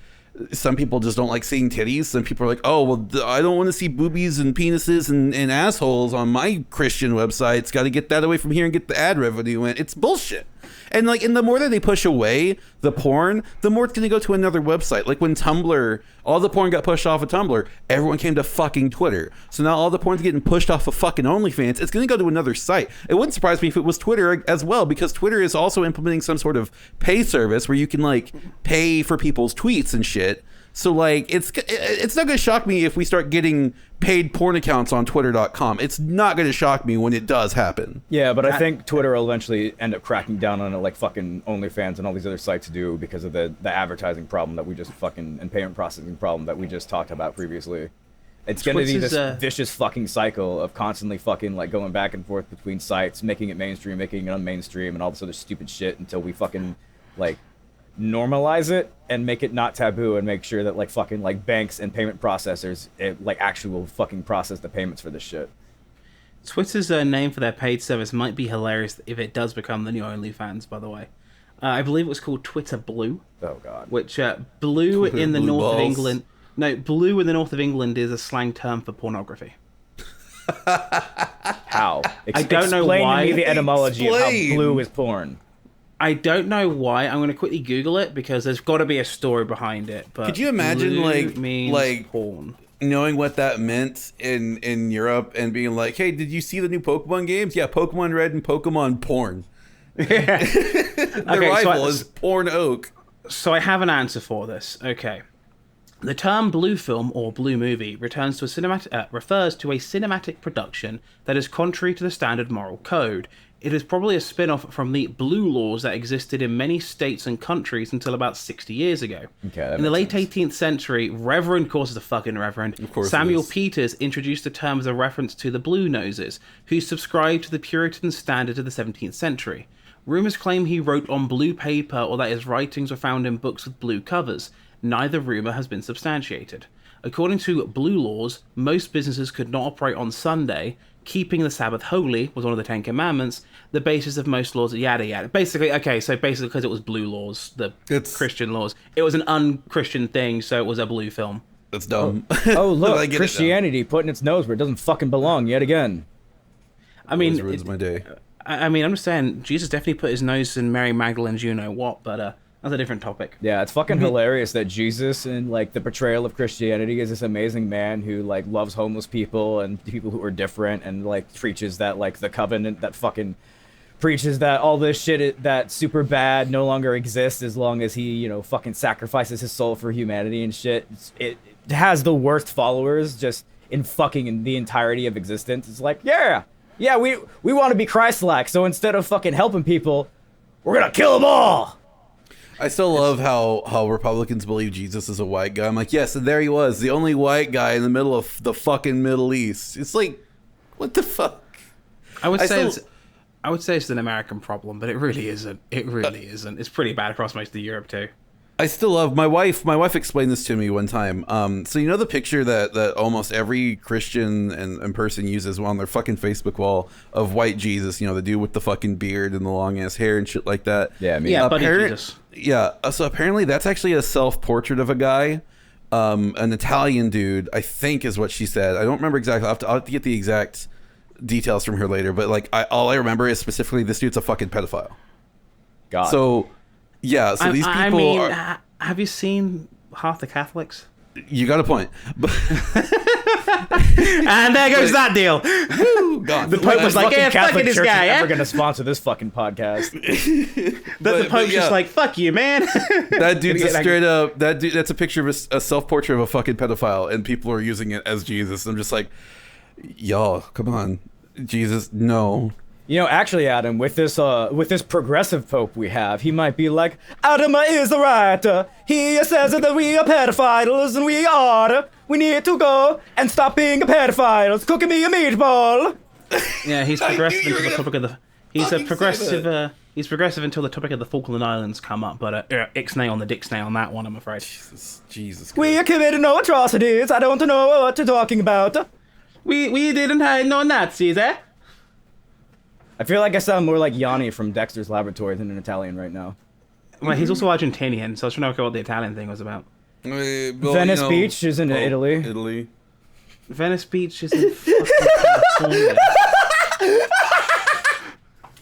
some people just don't like seeing titties? Some people are like, oh well, I don't want to see boobies and penises and assholes on my Christian websites. Got to get that away from here and get the ad revenue in. It's bullshit. And like, and the more that they push away the porn, the more it's going to go to another website. Like when Tumblr, all the porn got pushed off of Tumblr, everyone came to fucking Twitter. So now all the porn's getting pushed off of fucking OnlyFans. It's going to go to another site. It wouldn't surprise me if it was Twitter as well, because Twitter is also implementing some sort of pay service where you can like pay for people's tweets and shit. So like, it's not going to shock me if we start getting paid porn accounts on Twitter.com. It's not going to shock me when it does happen.
Yeah, but I think Twitter will eventually end up cracking down on it like fucking OnlyFans and all these other sites do, because of the advertising problem that we just fucking, and payment processing problem that we just talked about previously. It's going to be this vicious fucking cycle of constantly fucking like going back and forth between sites, making it mainstream, making it unmainstream, and all this other stupid shit until we fucking like normalize it and make it not taboo, and make sure that like fucking like banks and payment processors like actually will fucking process the payments for this shit.
Twitter's name for their paid service might be hilarious if it does become the new OnlyFans, by the way. I believe it was called Twitter Blue.
Oh god.
Which blue
Twitter
in the
blue
north
balls.
of England. No, blue in the north of England is a slang term for pornography.
How?
I don't know why.
Explain to me the etymology of how
Explain.
blue is porn.
I don't know why. I'm going to quickly Google it because there's got to be a story behind it. But
Could you imagine
blue means
like
porn?
Knowing what that meant in Europe and being like, hey, did you see the new Pokemon games? Yeah, Pokemon Red and Pokemon Porn.
Yeah.
The
Okay,
rival is Porn Oak.
So I have an answer for this. Okay. The term blue film or blue movie refers to a cinematic production that is contrary to the standard moral code. It is probably a spin-off from the blue laws that existed in many states and countries until about 60 years ago.
Okay,
in the late 18th century, Reverend, of course, is a fucking Reverend, Samuel Peters introduced the term as a reference to the Blue Noses, who subscribed to the Puritan standard of the 17th century. Rumors claim he wrote on blue paper or that his writings were found in books with blue covers. Neither rumor has been substantiated. According to blue laws, most businesses could not operate on Sunday. Keeping the Sabbath holy was one of the 10 Commandments. The basis of most laws, yada yada. Basically, because it was blue laws, Christian laws, it was an un-Christian thing, so it was a blue film.
That's dumb.
Oh look, Christianity putting its nose where it doesn't fucking belong yet again.
I mean,
Always ruins my day.
I mean, I'm just saying, Jesus definitely put his nose in Mary Magdalene's you know what, but that's a different topic.
Yeah, it's fucking hilarious that Jesus and like the portrayal of Christianity is this amazing man who like loves homeless people and people who are different, and like preaches that like the covenant that fucking preaches that all this shit that's super bad no longer exists as long as he, fucking sacrifices his soul for humanity and shit. It has the worst followers just in fucking the entirety of existence. It's like, yeah, we want to be Christ-like, so instead of fucking helping people, we're gonna kill them all.
I still love how Republicans believe Jesus is a white guy. I'm like, yes, and there he was, the only white guy in the middle of the fucking Middle East. It's like, what the fuck?
I would say it's an American problem, but it really isn't. It really isn't. It's pretty bad across most of Europe too.
I still love my wife. My wife explained this to me one time. So you know the picture that almost every Christian and person uses on their fucking Facebook wall of white Jesus. You know, the dude with the fucking beard and the long ass hair and shit like that.
Yeah, me.
Yeah, buddy Jesus.
Yeah. So apparently that's actually a self-portrait of a guy, an Italian dude. I think is what she said. I don't remember exactly. I'll have to get the exact details from her later. But like, all I remember is specifically this dude's a fucking pedophile.
God.
So. Yeah, so these people are...
Have you seen half the Catholics?
You got a point.
And there goes that deal.
Gone.
The Pope was like, yeah, fucking this guy.
Never going to sponsor this fucking podcast.
But the Pope's just like, fuck you, man.
That dude's a straight up... That's a picture of a self-portrait of a fucking pedophile, and people are using it as Jesus. I'm just like, y'all, come on. Jesus, no.
You know, actually, Adam, with this progressive pope we have, he might be like, Adam is the right. He says that we are pedophiles, and we need to go and stop being pedophiles. Cooking me a meatball.
Yeah, he's progressive until the topic of the. He's a progressive. He's progressive until the topic of the Falkland Islands come up, but ixnay on the dixnay on that one, I'm afraid.
Jesus.
We are committed no atrocities. I don't know what you're talking about.
We didn't have no Nazis, eh?
I feel like I sound more like Yanni from Dexter's Laboratory than an Italian right now.
Well, he's also Argentinian, so I was trying to know what the Italian thing was about.
Venice Beach is in Italy.
Italy.
Venice Beach is in fucking California.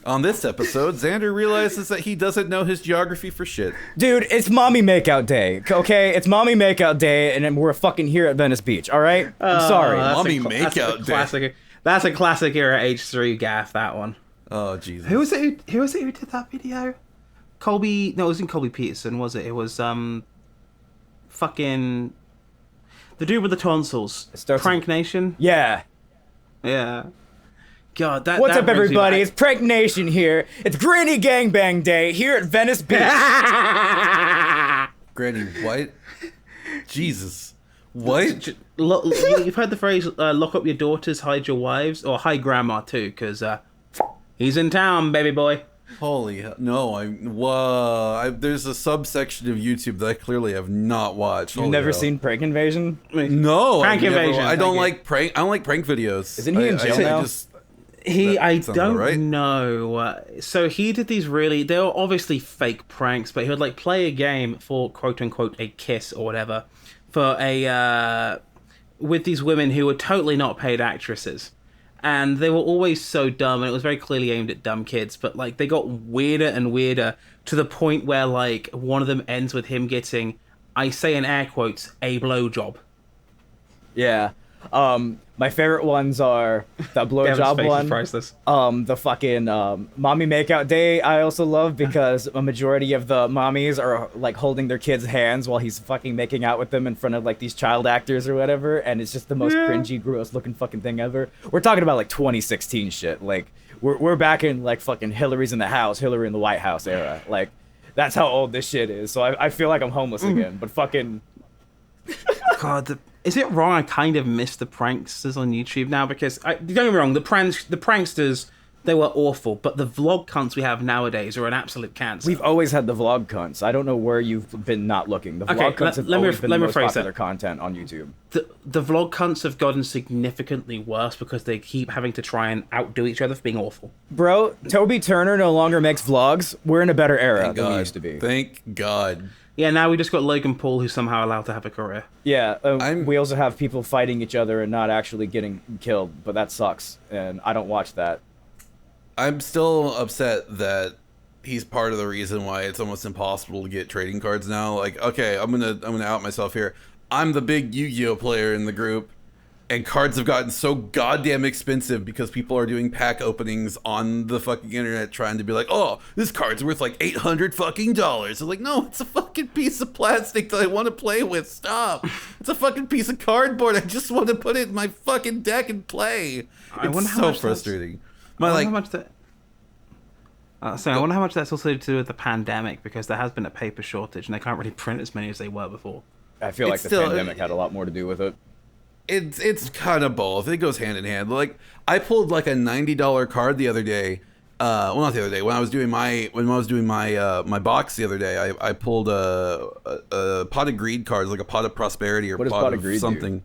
On this episode, Xander realizes that he doesn't know his geography for shit.
Dude, it's mommy makeout day, okay? It's mommy makeout day, and we're fucking here at Venice Beach, all right? I'm sorry.
Mommy makeout day.
That's a classic era H3 gaff, that one.
Oh, Jesus.
Who was it who did that video? Colby... No, it wasn't Colby Peterson, was it? It was, fucking... The dude with the tonsils. Prank Nation?
Yeah.
Yeah. God, that...
What's
that
up, everybody? It's Prank Nation here. It's Granny Gangbang Day here at Venice Beach.
Granny what? Jesus. What?
You've heard the phrase, lock up your daughters, hide your wives, or hide grandma too, because he's in town, baby boy.
Holy hell. No, there's a subsection of YouTube that I clearly have not watched.
You've never seen Prank Invasion?
No.
Prank Invasion.
I don't like prank videos.
Isn't he in jail now?
I don't know. So he did these they were obviously fake pranks, but he would like play a game for quote unquote a kiss or whatever for with these women who were totally not paid actresses. And they were always so dumb, and it was very clearly aimed at dumb kids, but like they got weirder and weirder to the point where like one of them ends with him getting, I say in air quotes, a blowjob.
Yeah. My favorite ones are the blowjob one.
Priceless.
The fucking mommy makeout day I also love because a majority of the mommies are like holding their kids' hands while he's fucking making out with them in front of like these child actors or whatever, and it's just the most cringy, gross looking fucking thing ever. We're talking about like 2016 shit. Like we're back in like fucking Hillary's in the House, Hillary in the White House era. Like that's how old this shit is. So I feel like I'm homeless again, but fucking.
God, is it wrong? I kind of miss the pranksters on YouTube now because don't get me wrong, the pranksters, they were awful, but the vlog cunts we have nowadays are an absolute cancer.
We've always had the vlog cunts. I don't know where you've been not looking. The vlog cunts have always been the most popular content on YouTube.
The vlog cunts have gotten significantly worse because they keep having to try and outdo each other for being awful.
Bro, Toby Turner no longer makes vlogs. We're in a better era than we used to be.
Thank God.
Yeah, now we just got Logan Paul, who's somehow allowed to have a career.
Yeah, we also have people fighting each other and not actually getting killed, but that sucks, and I don't watch that.
I'm still upset that he's part of the reason why it's almost impossible to get trading cards now. Like, okay, I'm gonna out myself here. I'm the big Yu-Gi-Oh player in the group, and cards have gotten so goddamn expensive because people are doing pack openings on the fucking internet trying to be like, oh, this card's worth like $800 fucking dollars. I'm like, no, it's a fucking piece of plastic that I want to play with. Stop. It's a fucking piece of cardboard. I just want to put it in my fucking deck and play. It's so frustrating.
I wonder how much that's also to do with the pandemic, because there has been a paper shortage and they can't really print as many as they were before.
I feel like the pandemic had a lot more to do with it.
It's kind of both. It goes hand in hand. Like, I pulled like a $90 card the other day, well, not the other day. When I was doing my my box the other day, I pulled a pot of greed cards, like a pot of prosperity or
What does
pot
pot
of
of greed
something.
do?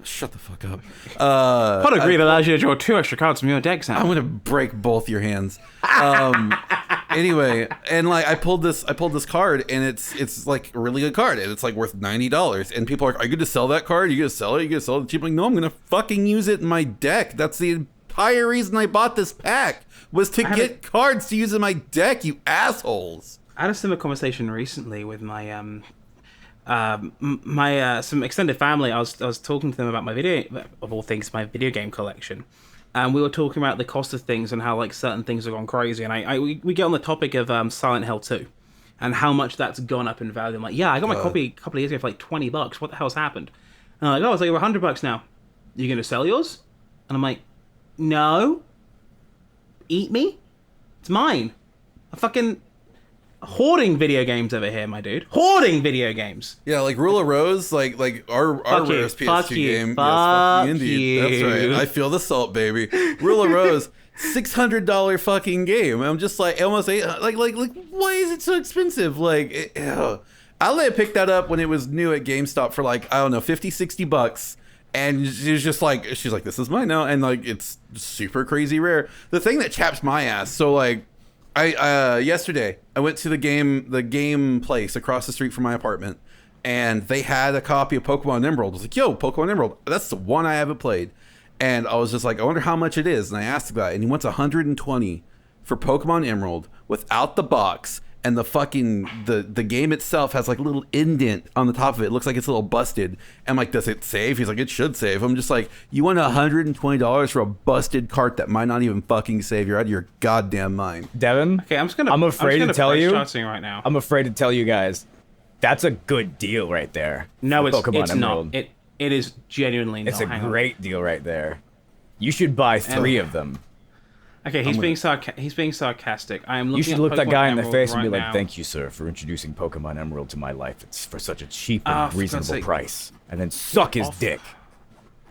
Shut the fuck up.
Pot of greed allows you to draw 2 extra cards from your deck, Sam.
I'm gonna break both your hands. Anyway, and like I pulled this card, and it's like a really good card, and it's like worth $90. And people are like, "Are you gonna sell that card? Are you gonna sell it? Are you gonna sell it cheap?" I'm like, no, I'm gonna fucking use it in my deck. That's the entire reason I bought this pack, was to get cards to use in my deck. You assholes.
I had a similar conversation recently with my some extended family. I was talking to them about my my video game collection, and we were talking about the cost of things and how like certain things have gone crazy. And we get on the topic of Silent Hill 2 and how much that's gone up in value. I'm like, yeah, I got my copy a couple of years ago for like $20. What the hell's happened? And I'm like, oh, it's like over $100 now. You gonna sell yours? And I'm like, no. Eat me? It's mine. I fucking hoarding video games over here, my dude. Hoarding video games.
Yeah, like Rule of Rose, like our rarest PS2 game. Fuck you, indeed. That's right. I feel the salt, baby. Rule of Rose, $600 fucking game. I'm just like almost like why is it so expensive? Like, I picked that up when it was new at GameStop for like, I don't know, $50-$60. And she's like, this is mine now, and like it's super crazy rare. The thing that chaps my ass, so like yesterday I went to the game place across the street from my apartment, and they had a copy of Pokemon Emerald. I was like, yo, Pokemon Emerald, that's the one I haven't played. And I was just like, I wonder how much it is. And I asked the guy, and he wants $120 for Pokemon Emerald without the box. And the fucking the game itself has like a little indent on the top of it. It looks like it's a little busted. I'm like, does it save? He's like, it should save. I'm just like, you want $120 for a busted cart that might not even fucking save? You're out of your goddamn mind.
Devon,
okay,
I'm afraid to tell you
right now.
I'm afraid to tell you guys, that's a good deal right there.
No, it's
Emerald.
not. It is genuinely not.
It's a great deal right there. You should buy 3 of them.
Okay, he's being sarcastic. I am looking.
You should
at
look
Pokemon
that guy in the
Emerald
face and be
right
like,
now.
"Thank you, sir, for introducing Pokemon Emerald to my life. It's for such a cheap and reasonable price." And then suck his dick.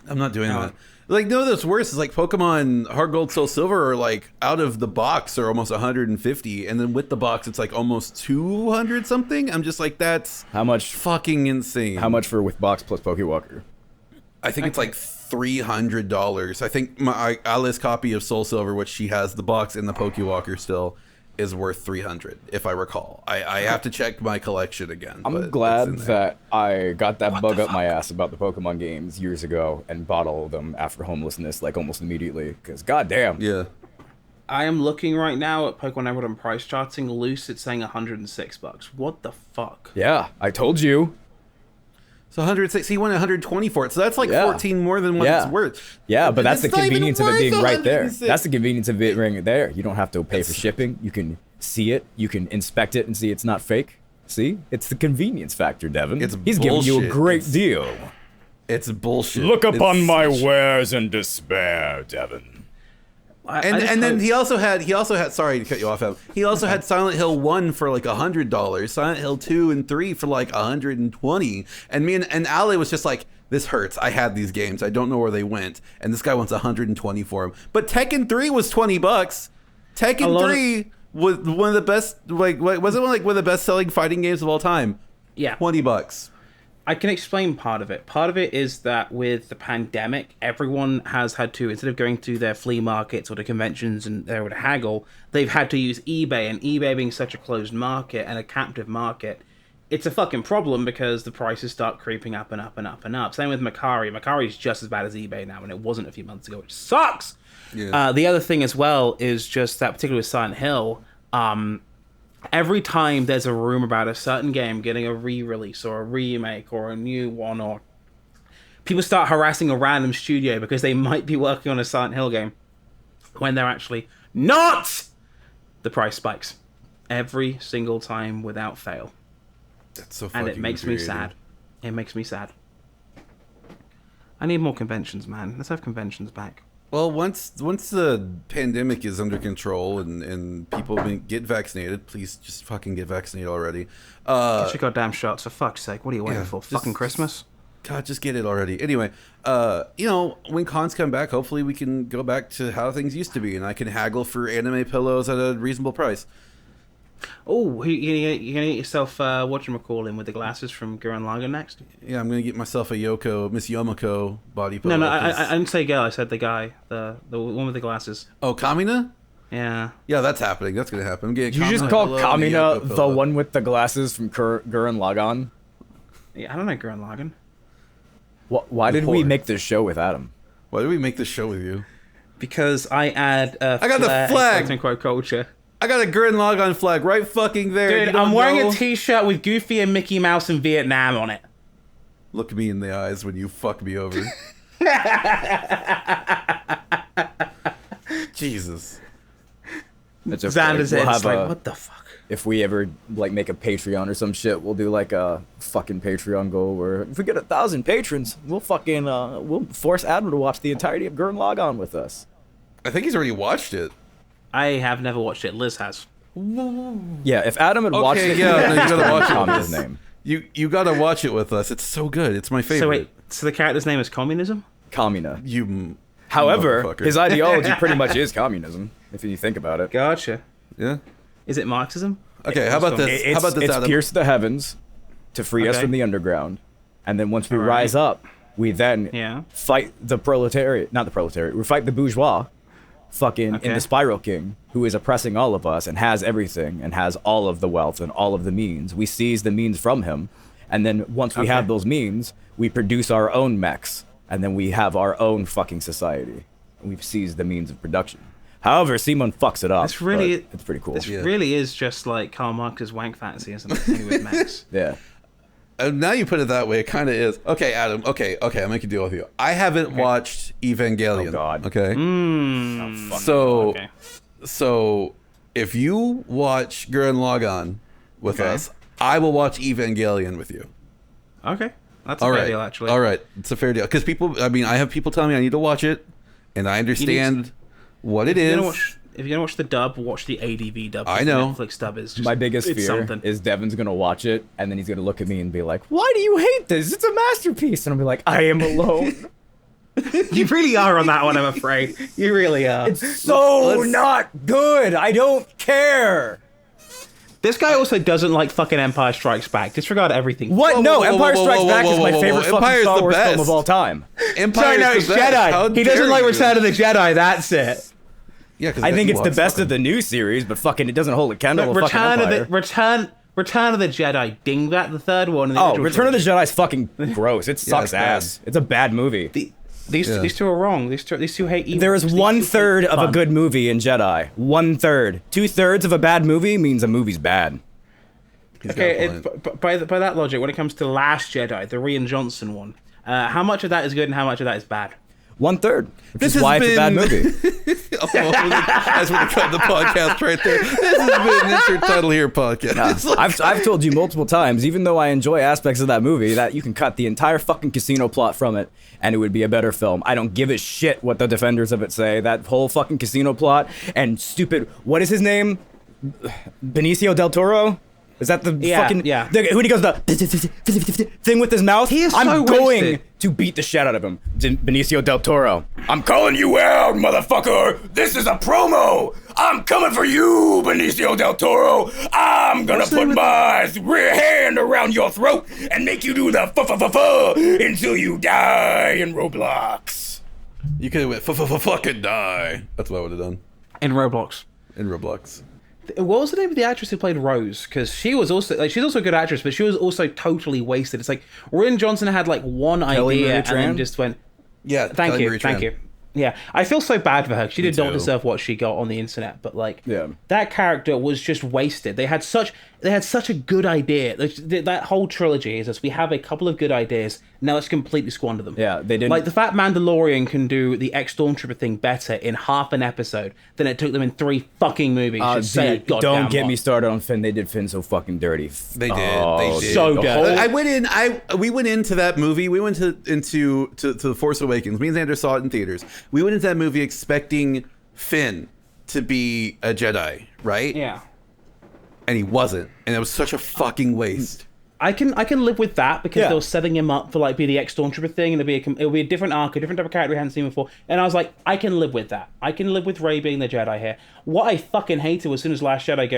I'm not doing that. Like, no, that's worse. Is like Pokemon Heart Gold, Soul Silver are like out of the box are almost 150, and then with the box it's like almost 200 something. I'm just like, that's
How much?
fucking insane.
How much for with box plus Pokewalker?
I think it's like $300. I think my Alice copy of Soul Silver, which she has the box and the Pokewalker still, is worth $300 if I recall. I have to check my collection again.
I'm glad that I got that bug up my ass about the Pokemon games years ago and bought all of them after homelessness, like almost immediately. Because goddamn.
Yeah.
I am looking right now at Pokemon Emerald and price charting. Loose, it's saying $106. What the fuck?
Yeah, I told you.
So 106. He won 120 for it. So that's like 14 more than what it's worth.
Yeah, but that's the convenience of it being right there.
106.
That's the convenience of it being there. You don't have to pay for shipping. You can see it. You can inspect it and see it's not fake. See? It's the convenience factor, Devon. He's giving you a great deal.
It's bullshit.
Look upon my wares in despair, Devon.
And then he also had sorry to cut you off, Evan. He also had Silent Hill 1 for like $100, Silent Hill 2 and 3 for like $120. And me and Ali was just like, this hurts. I had these games. I don't know where they went. And this guy wants $120 for them. But Tekken 3 was $20. Tekken 3 was one of the best, like, was it one of the best selling fighting games of all time?
Yeah.
$20.
I can explain part of it. Part of it is that with the pandemic, everyone has had to, instead of going to their flea markets or to conventions and they would haggle, they've had to use eBay. And eBay being such a closed market and a captive market, it's a fucking problem because the prices start creeping up and up and up and up. Same with Macari. Macari is just as bad as eBay now, and it wasn't a few months ago, which sucks. Yeah. The other thing as well is just that, particularly with Silent Hill, every time there's a rumor about a certain game getting a re-release or a remake or a new one, or people start harassing a random studio because they might be working on a Silent Hill game when they're actually not, the price spikes every single time without fail.
That's so fucking
and it makes me sad. It makes me sad. I need more conventions, man. Let's have conventions back.
Well, once the pandemic is under control and people get vaccinated, please just fucking get vaccinated already.
Get your goddamn shots, for fuck's sake. What are you waiting for? Fucking Christmas?
God, just get it already. Anyway, when cons come back, hopefully we can go back to how things used to be, and I can haggle for anime pillows at a reasonable price.
Oh, you gonna get yourself whatchamacallit with the glasses from Gurren Lagann next?
Yeah, I'm gonna get myself a Miss Yomiko body pillow.
No, I didn't say girl. I said the guy, the one with the glasses.
Oh, Kamina?
Yeah.
Yeah, that's happening. That's gonna happen. I'm getting.
Did you just call Kamina the one with the glasses from Gurren Lagann?
Yeah, I don't know Gurren Lagann.
Why did we make this show with Adam?
Why did we make this show with you?
Because I add.
I got the flag.
Quote unquote culture.
I got a Gurren Lagann flag right fucking there.
Dude, I'm wearing a t-shirt with Goofy and Mickey Mouse in Vietnam on it.
Look me in the eyes when you fuck me over. Jesus.
It's okay.
Xander's
We'll
head's
have
like, what the fuck?
If we ever like make a Patreon or some shit, we'll do like a fucking Patreon goal where if we get 1,000 patrons, we'll fucking we'll force Adam to watch the entirety of Gurren Lagann with us.
I think he's already watched it.
I have never watched it. Liz has.
Yeah, if Adam had watched it,
yeah, no, you gotta watch it.
Kamina's name.
You gotta watch it with us. It's so good. It's my favorite.
So the character's name is Communism?
Kamina.
You.
However, his ideology pretty much is communism, if you think about it.
Gotcha.
Yeah.
Is it Marxism?
Okay, how about this?
It's,
how about this,
it's
Adam?
pierce the heavens to free us
Okay.
from the underground, and then once we
All right.
rise up, we then fight the proletariat. Not the proletariat. We fight the bourgeois. Fucking in the Spiral King, who is oppressing all of us and has everything and has all of the wealth and all of the means. We seize the means from him, and then once we have those means, we produce our own mechs, and then we have our own fucking society. And we've seized the means of production. However, Simon fucks it up.
It's really,
it's pretty cool.
This really is just like Karl Marx's wank fantasy, isn't it? Only with mechs.
Yeah.
Now you put it that way, it kind of is. Okay, Adam. Okay, I'll make a deal with you. I haven't watched Evangelion.
Oh God.
Okay. So if you watch Gurren Lagann with us, I will watch Evangelion with you.
Okay, that's a fair deal, actually.
All right, it's a fair deal because I have people telling me I need to watch it, and I understand what it is.
If you're gonna watch the dub, watch the ADV dub.
I know.
The Netflix dub is just,
My biggest fear is Devon's gonna watch it and then he's gonna look at me and be like, "Why do you hate this? It's a masterpiece." And I'll be like, "I am alone."
You really are on that one, I'm afraid. You really are.
It's so not good. I don't care.
This guy also doesn't like fucking Empire Strikes Back. Disregard everything.
What? No, Empire Strikes Back is my favorite fucking Star Wars film of all time.
Sorry, no, it's Jedi. He doesn't like Return of the Jedi. That's it.
Yeah,
I think it's the best of the new series, but fucking it doesn't hold a candle to fucking Empire.
Return of the Jedi. Ding that, the third one.
Return of the Jedi is fucking gross. It sucks ass. It's a bad movie.
These two are wrong. These two hate evil.
There is 1/3 of a good movie in Jedi. 1/3. 2/3 of a bad movie means a movie's bad.
Okay, by that logic, when it comes to Last Jedi, the Rian Johnson one, how much of that is good and how much of that is bad?
1/3. Which is why it's a bad movie.
That's what we cut the podcast right there. This has been Insert Title Here podcast.
I've told you multiple times, even though I enjoy aspects of that movie, that you can cut the entire fucking casino plot from it and it would be a better film. I don't give a shit what the defenders of it say. That whole fucking casino plot and stupid, what is his name? Benicio del Toro? Is that the fucking... when he goes the thing with his mouth?
He is
I'm
so
going
wasted.
to beat the shit out of him. Benicio del Toro. I'm calling you out, motherfucker. This is a promo. I'm coming for you, Benicio del Toro. I'm gonna put my hand around your throat and make you do the fu until you die in Roblox.
You could have went fucking die. That's what I would have done.
In Roblox.
In Roblox.
What was the name of the actress who played Rose? Because she was also she's also a good actress, but she was also totally wasted. It's like Rian Johnson had like one idea and then just went.
Yeah,
thank you. Yeah, I feel so bad for her. She did not deserve what she got on the internet, but like that character was just wasted. They had such a good idea. That whole trilogy is as we have a couple of good ideas. Now let's completely squander them.
Yeah, they didn't.
Like the fact Mandalorian can do the ex-Stormtrooper thing better in half an episode than it took them in 3 fucking movies.
Don't get me started on Finn. They did Finn so fucking dirty.
They did. They did.
So dirty.
We went into that movie. We went into The Force Awakens. Me and Xander saw it in theaters. We went into that movie expecting Finn to be a Jedi, right?
Yeah.
And he wasn't. And it was such a fucking waste.
I can live with that because
Yeah.
they were setting him up for like be the ex-Stormtrooper thing, and it'll be a different arc, a different type of character we hadn't seen before. And I was like, I can live with that. I can live with Rey being the Jedi here. What I fucking hated was as soon as Last Jedi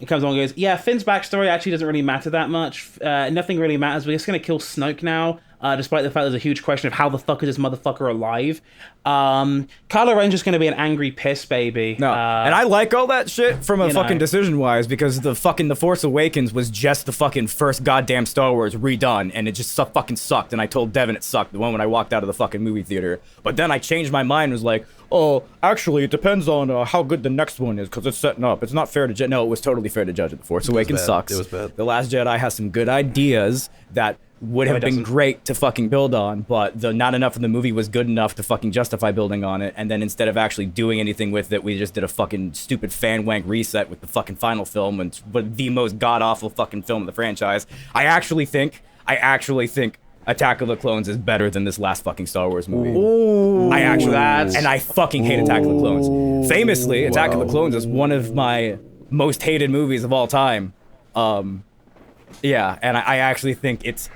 comes along and goes, yeah, Finn's backstory actually doesn't really matter that much. Nothing really matters. We're just gonna kill Snoke now. Despite the fact there's a huge question of how the fuck is this motherfucker alive. Kylo Ren's just going to be an angry piss baby.
No, and I like all that shit from a fucking
know.
decision-wise because the Force Awakens was just the fucking first goddamn Star Wars redone, and it just fucking sucked, and I told Devon it sucked, the one when I walked out of the fucking movie theater. But then I changed my mind and was like, oh, actually, it depends on how good the next one is, because it's setting up. It's not fair to judge. No, it was totally fair to judge it. The Force Awakens sucks.
It was bad.
The Last Jedi has some good ideas that would have been great to fucking build on, but not enough of the movie was good enough to fucking justify building on it. And then instead of actually doing anything with it, we just did a fucking stupid fan wank reset with the fucking final film, and but the most god awful fucking film of the franchise. I actually think Attack of the Clones is better than this last fucking Star Wars movie.
Ooh,
and I fucking hate Attack of the Clones. Famously, Attack of the Clones is one of my most hated movies of all time. Yeah, and I actually think it's.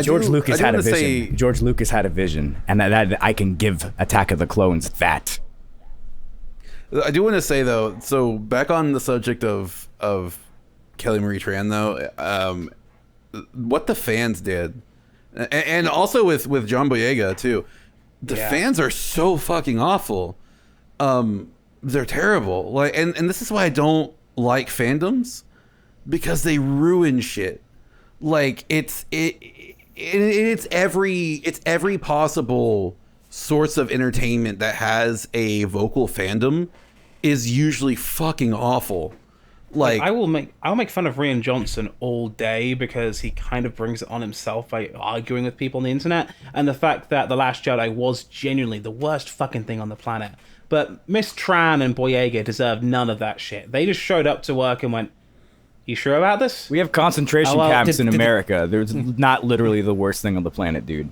George Lucas had a vision. George Lucas had a vision, and that I can give Attack of the Clones that.
I do want to say though, so back on the subject of Kelly Marie Tran though, what the fans did, and also with John Boyega too, the fans are so fucking awful. They're terrible. Like, and this is why I don't like fandoms, because they ruin shit. Like it's every possible source of entertainment that has a vocal fandom is usually fucking awful. Like
I'll make fun of Rian Johnson all day because he kind of brings it on himself by arguing with people on the internet, and the fact that The Last Jedi was genuinely the worst fucking thing on the planet. But Miss Tran and Boyega deserved none of that shit. They just showed up to work and went, "You sure about this?"
We have concentration camps in America. There's not literally the worst thing on the planet, dude.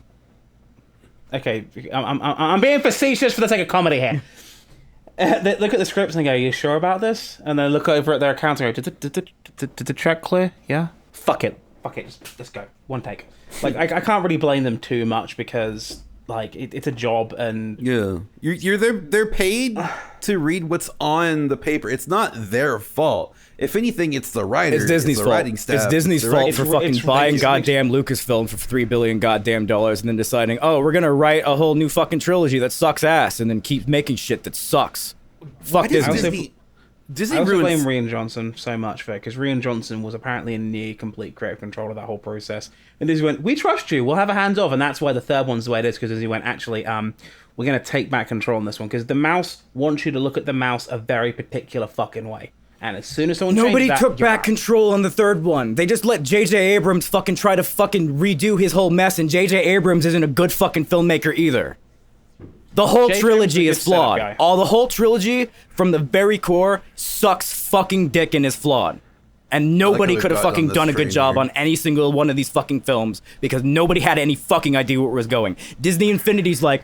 Okay, I'm being facetious for the sake of comedy here. They look at the scripts and they go, "You sure about this?" And then look over at their account and go, "Did the check clear? Yeah? Fuck it. Let's go. One take." Like, I can't really blame them too much because, like, it's a job and...
Yeah. They're paid to read what's on the paper. It's not their fault. If anything, it's the writer.
It's Disney's fault.
Writing staff.
It's Disney's fault for fucking buying goddamn Lucasfilm for $3 billion goddamn dollars and then deciding, oh, we're gonna write a whole new fucking trilogy that sucks ass and then keep making shit that sucks. Fuck Disney.
Disney
I also
ruins...
blame Rian Johnson so much for it, because Rian Johnson was apparently in near complete creative control of that whole process. And Disney went, "We trust you, we'll have a hands off," and that's why the third one's the way it is, because Disney went, "Actually, we're going to take back control on this one," because the mouse wants you to look at the mouse a very particular fucking way. And as soon as someone
Nobody
changes that,
took back control on the third one. They just let J.J. Abrams fucking try to fucking redo his whole mess, and J.J. Abrams isn't a good fucking filmmaker either. The whole trilogy is flawed. The whole trilogy, from the very core, sucks fucking dick and is flawed. And nobody could have fucking done a good job on any single one of these fucking films because nobody had any fucking idea where it was going. Disney Infinity's like,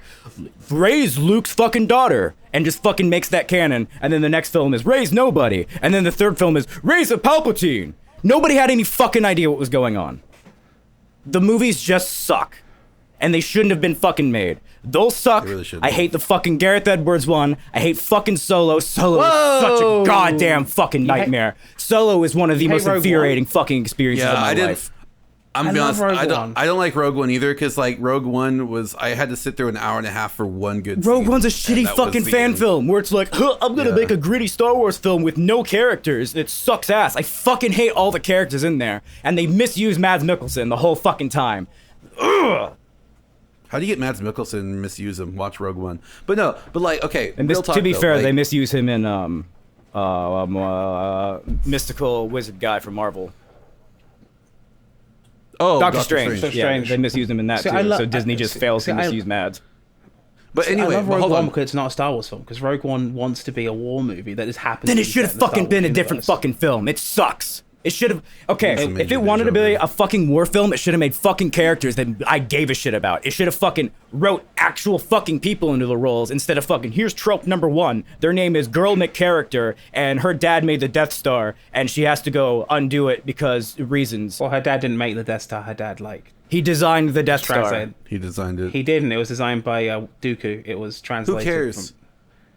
Rey's Luke's fucking daughter, and just fucking makes that canon. And then the next film is Rey's nobody. And then the third film is Rey's a Palpatine. Nobody had any fucking idea what was going on. The movies just suck. And they shouldn't have been fucking made. Those suck.
Really
I hate the fucking Gareth Edwards one. I hate fucking Solo. Solo is such a goddamn fucking nightmare. Solo is one of the most infuriating fucking experiences of my life.
I'm gonna be honest, I don't like Rogue One either, because like Rogue One was, I had to sit through an hour and a half for one good scene.
Rogue One's a shitty fucking fan film where it's like, I'm gonna make a gritty Star Wars film with no characters. It sucks ass. I fucking hate all the characters in there, and they misuse Mads Mikkelsen the whole fucking time. Ugh.
How do you get Mads Mikkelsen and misuse him? Watch Rogue One. But no, but like, okay.
And to be fair, they misuse him in mystical wizard guy from Marvel.
Oh,
Doctor Strange.
So
yeah,
Strange.
They misused him in that too. So Disney just fails to misuse Mads.
But anyway,
I love Rogue
hold
One
on.
because it's not a Star Wars film. Because Rogue One wants to be a war movie that just happens.
Then it should have fucking been a different fucking film. It sucks. It should have. Okay,
It's
if it wanted to be a fucking war film, it should have made fucking characters that I gave a shit about. It should have fucking wrote actual fucking people into the roles instead of fucking, here's trope number 1. Their name is Girl McCharacter, and her dad made the Death Star, and she has to go undo it because reasons.
Well, her dad didn't make the Death Star. Her dad,
he designed the Death Star.
He designed it.
He didn't. It was designed by Dooku. It was translated.
Who cares?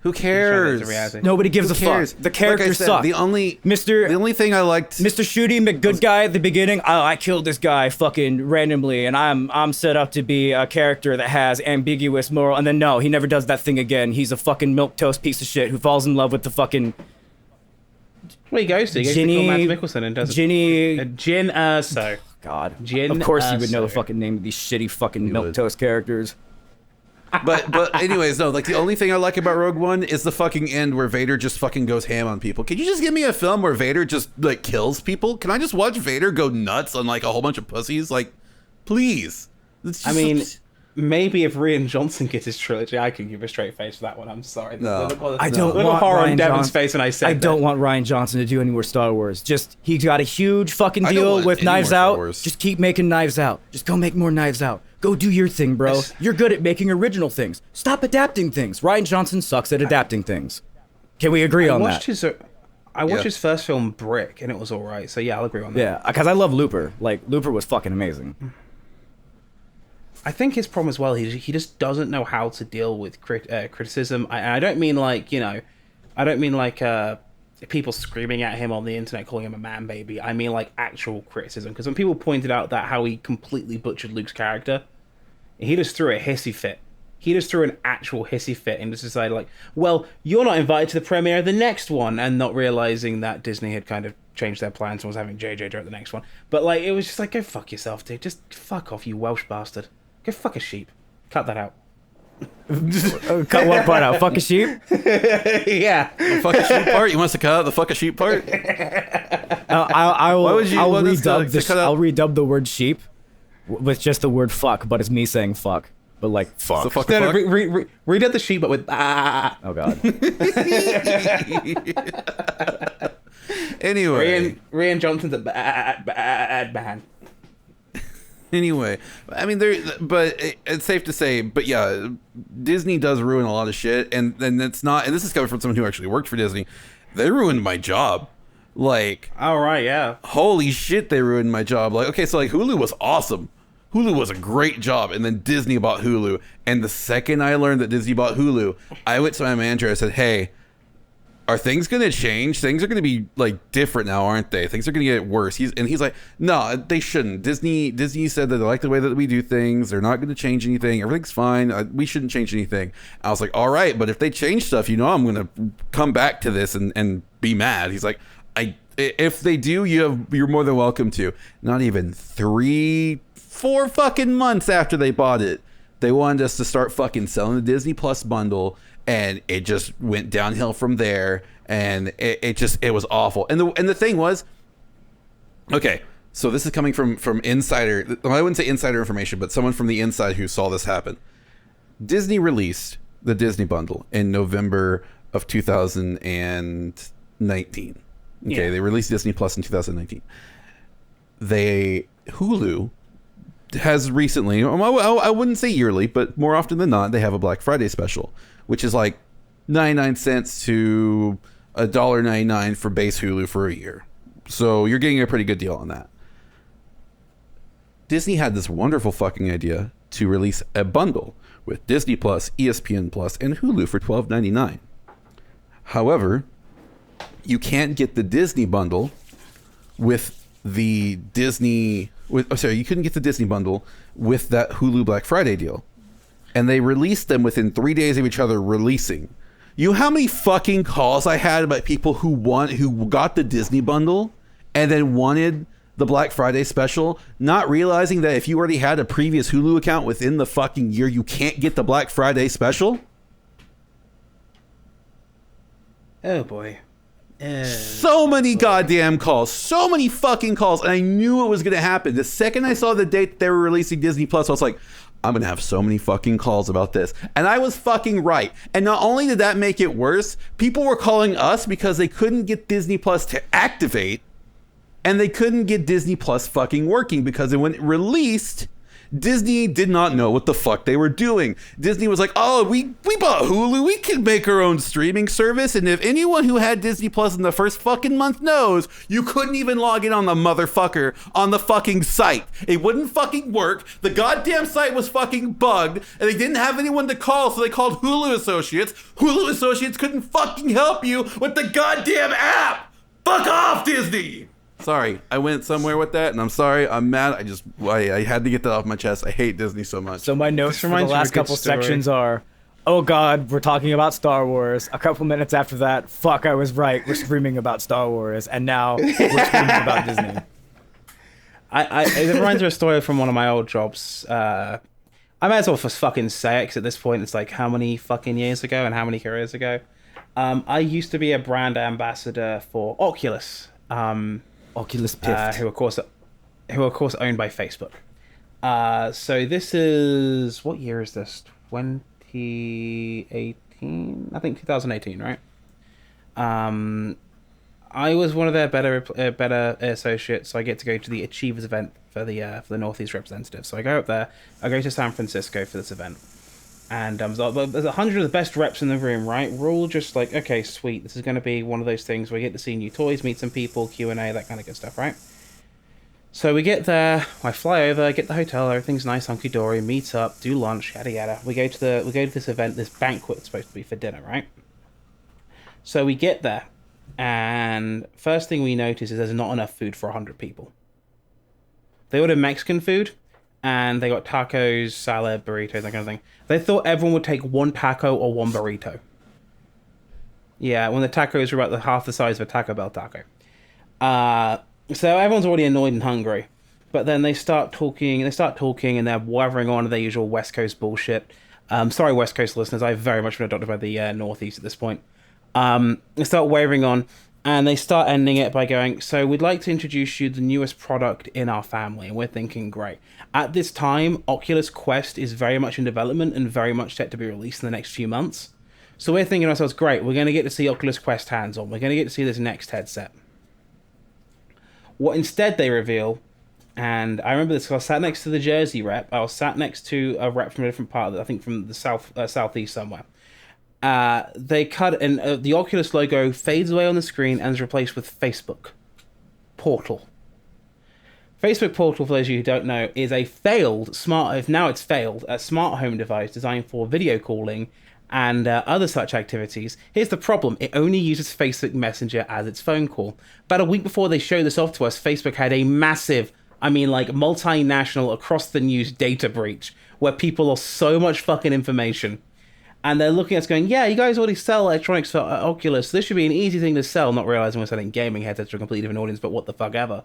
Who cares?
Nobody gives a fuck. The characters suck.
The only thing I liked,
Mr. Shooty McGood guy at the beginning. Oh, I killed this guy fucking randomly, and I'm set up to be a character that has ambiguous moral. And then no, he never does that thing again. He's a fucking milquetoast piece of shit who falls in love with the fucking.
Well, he goes to kill Mads Mikkelsen and does Jin Erso.
God,
Jin
of course you would know
Erso.
the fucking name of these shitty fucking milquetoast characters.
but anyways, no, like the only thing I like about Rogue One is the fucking end where Vader just fucking goes ham on people. Can you just give me a film where Vader just like kills people? Can I just watch Vader go nuts on like a whole bunch of pussies? Like, please.
I mean, maybe if Rian Johnson gets his trilogy, I can give a straight face for that one. I'm sorry.
No.
I don't want
horror
Ryan
on Devon's
Johnson.
face when I said
I don't want Ryan Johnson to do any more Star Wars. Just he got a huge fucking
I don't
deal
want
with
any
Knives
more Star
Out.
Wars.
Just keep making Knives Out. Just go make more Knives Out. Go do your thing, bro. You're good at making original things. Stop adapting things. Ryan Johnson sucks at adapting things. Can we agree on that?
I watched his first film, Brick, and it was all right. So yeah, I'll agree on that.
Yeah, because I love Looper. Like Looper was fucking amazing.
I think his problem as well, he just doesn't know how to deal with criticism. I don't mean like, I don't mean like people screaming at him on the internet calling him a man baby. I mean like actual criticism. Because when people pointed out that how he completely butchered Luke's character, he just threw a hissy fit. He just threw an actual hissy fit and just decided like, well, you're not invited to the premiere of the next one, and not realizing that Disney had kind of changed their plans and was having JJ direct the next one. But like, it was just like, go fuck yourself, dude. Just fuck off, you Welsh bastard. Go fuck a sheep. Cut that out.
Cut what part out? Fuck a sheep?
Yeah.
The fuck a sheep part? You want us to cut out the fuck a sheep part?
I'll redub the word sheep with just the word fuck, but it's me saying fuck. But like fuck.
So fuck
No,
the fuck?
read out the sheep, but with
Oh god.
Anyway.
Rian Johnson's a bad man.
Anyway, I mean, it's safe to say, but yeah, Disney does ruin a lot of shit, and it's not, and this is coming from someone who actually worked for Disney. They ruined my job. Like,
All right, yeah.
holy shit, they ruined my job. Like, okay, so like Hulu was awesome. Hulu was a great job, and then Disney bought Hulu. And the second I learned that Disney bought Hulu, I went to my manager. I said, "Hey, are things going to change? Things are going to be like different now, aren't they? Things are going to get worse." He's like, "No, they shouldn't. Disney said that they like the way that we do things. They're not going to change anything. Everything's fine. We shouldn't change anything." I was like, "All right, but if they change stuff, I'm going to come back to this and be mad." He's like, "If they do, you're more than welcome to." Not even 3-4 fucking months after they bought it, they wanted us to start fucking selling the Disney Plus bundle. And it just went downhill from there, and it was awful. And the thing was, okay, so this is coming from insider. Well, I wouldn't say insider information, but someone from the inside who saw this happen. Disney released the Disney bundle in November of 2019. Okay,
Yeah.
They released Disney Plus in 2019. Hulu has recently, I wouldn't say yearly, but more often than not, they have a Black Friday special, which is like 99 cents to $1.99 for base Hulu for a year. So you're getting a pretty good deal on that. Disney had this wonderful fucking idea to release a bundle with Disney Plus, ESPN Plus, and Hulu for $12.99. However, you can't get the Disney bundle with the Disney you couldn't get the Disney bundle with that Hulu Black Friday deal. And they released them within 3 days of each other releasing. You know how many fucking calls I had about people who got the Disney bundle and then wanted the Black Friday special, not realizing that if you already had a previous Hulu account within the fucking year, you can't get the Black Friday special?
Oh boy.
So many goddamn calls, so many fucking calls, and I knew it was going to happen. The second I saw the date they were releasing Disney Plus, I was like, I'm going to have so many fucking calls about this. And I was fucking right. And not only did that make it worse, people were calling us because they couldn't get Disney Plus to activate. and they couldn't get Disney Plus fucking working because when it released, Disney did not know what the fuck they were doing. Disney was like, oh, we bought Hulu. We can make our own streaming service. And if anyone who had Disney Plus in the first fucking month knows, you couldn't even log in on the motherfucker on the fucking site. It wouldn't fucking work. The goddamn site was fucking bugged, and they didn't have anyone to call, so they called Hulu Associates. Hulu Associates couldn't fucking help you with the goddamn app. Fuck off, Disney. Sorry, I went somewhere with that, and I'm sorry. I'm mad. I had to get that off my chest. I hate Disney so much.
So my notes for the last couple sections are, oh God, we're talking about Star Wars. A couple minutes after that, fuck, I was right. We're screaming about Star Wars, and now we're screaming about Disney.
It reminds me of a story from one of my old jobs. I might as well just fucking say it, because at this point it's like how many fucking years ago and how many careers ago. I used to be a brand ambassador for Oculus.
Oculus Pift.
Who of course owned by Facebook. So this is, what year is this? 2018? I think 2018, right? I was one of their better associates, so I get to go to the Achievers event for the Northeast representative. So I go up there. I go to San Francisco for this event, and there's 100 of the best reps in the room. Right, we're all just like, okay, sweet. This is going to be one of those things where we get to see new toys, meet some people, Q&A, that kind of good stuff, right? So we get there. I fly over, get the hotel. Everything's nice, hunky dory. Meet up, do lunch, yada yada. We go to this event, this banquet. It's supposed to be for dinner, right? So we get there. And first thing we notice is there's not enough food for 100 people. They ordered Mexican food, and they got tacos, salad, burritos, that kind of thing. They thought everyone would take one taco or one burrito. Yeah, when the tacos were about half the size of a Taco Bell taco. So everyone's already annoyed and hungry. But then they start talking, and they're wavering on their usual West Coast bullshit. Sorry, West Coast listeners, I've very much been adopted by the Northeast at this point. They start wavering on, and they start ending it by going, so we'd like to introduce you the newest product in our family. And we're thinking, great. At this time, Oculus Quest is very much in development and very much set to be released in the next few months. So we're thinking to ourselves, great, we're going to get to see Oculus Quest hands-on. We're going to get to see this next headset. What instead they reveal, and I remember this, I was sat next to the Jersey rep. I was sat next to a rep from a different part of it, I think from the southeast somewhere. They cut, and the Oculus logo fades away on the screen and is replaced with Facebook Portal. Facebook Portal, for those of you who don't know, is a failed smart home device designed for video calling and other such activities. Here's the problem. It only uses Facebook Messenger as its phone call. About a week before they showed this off to us, Facebook had a massive, multinational, across the news data breach where people lost so much fucking information. And they're looking at us going, yeah, you guys already sell electronics for Oculus. This should be an easy thing to sell, not realizing we're selling gaming headsets to a completely different audience, but what the fuck ever.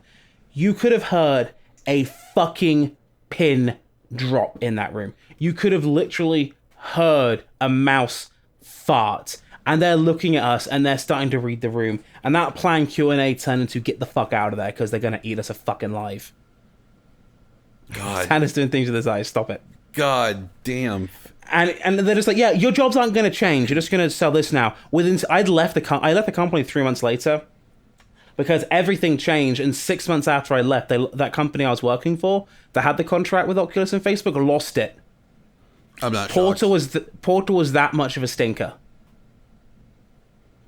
You could have heard a fucking pin drop in that room. You could have literally heard a mouse fart. And they're looking at us, and they're starting to read the room. And that planned Q&A turned into get the fuck out of there, because they're going to eat us a fucking live.
God.
Tanner's doing things with his eyes. Stop it.
God damn.
And they're just like, yeah, your jobs aren't going to change. You're just going to sell this now. I left the company 3 months later because everything changed. And 6 months after I left, that company I was working for that had the contract with Oculus and Facebook lost it.
I'm not
Portal
shocked.
Portal was that much of a stinker.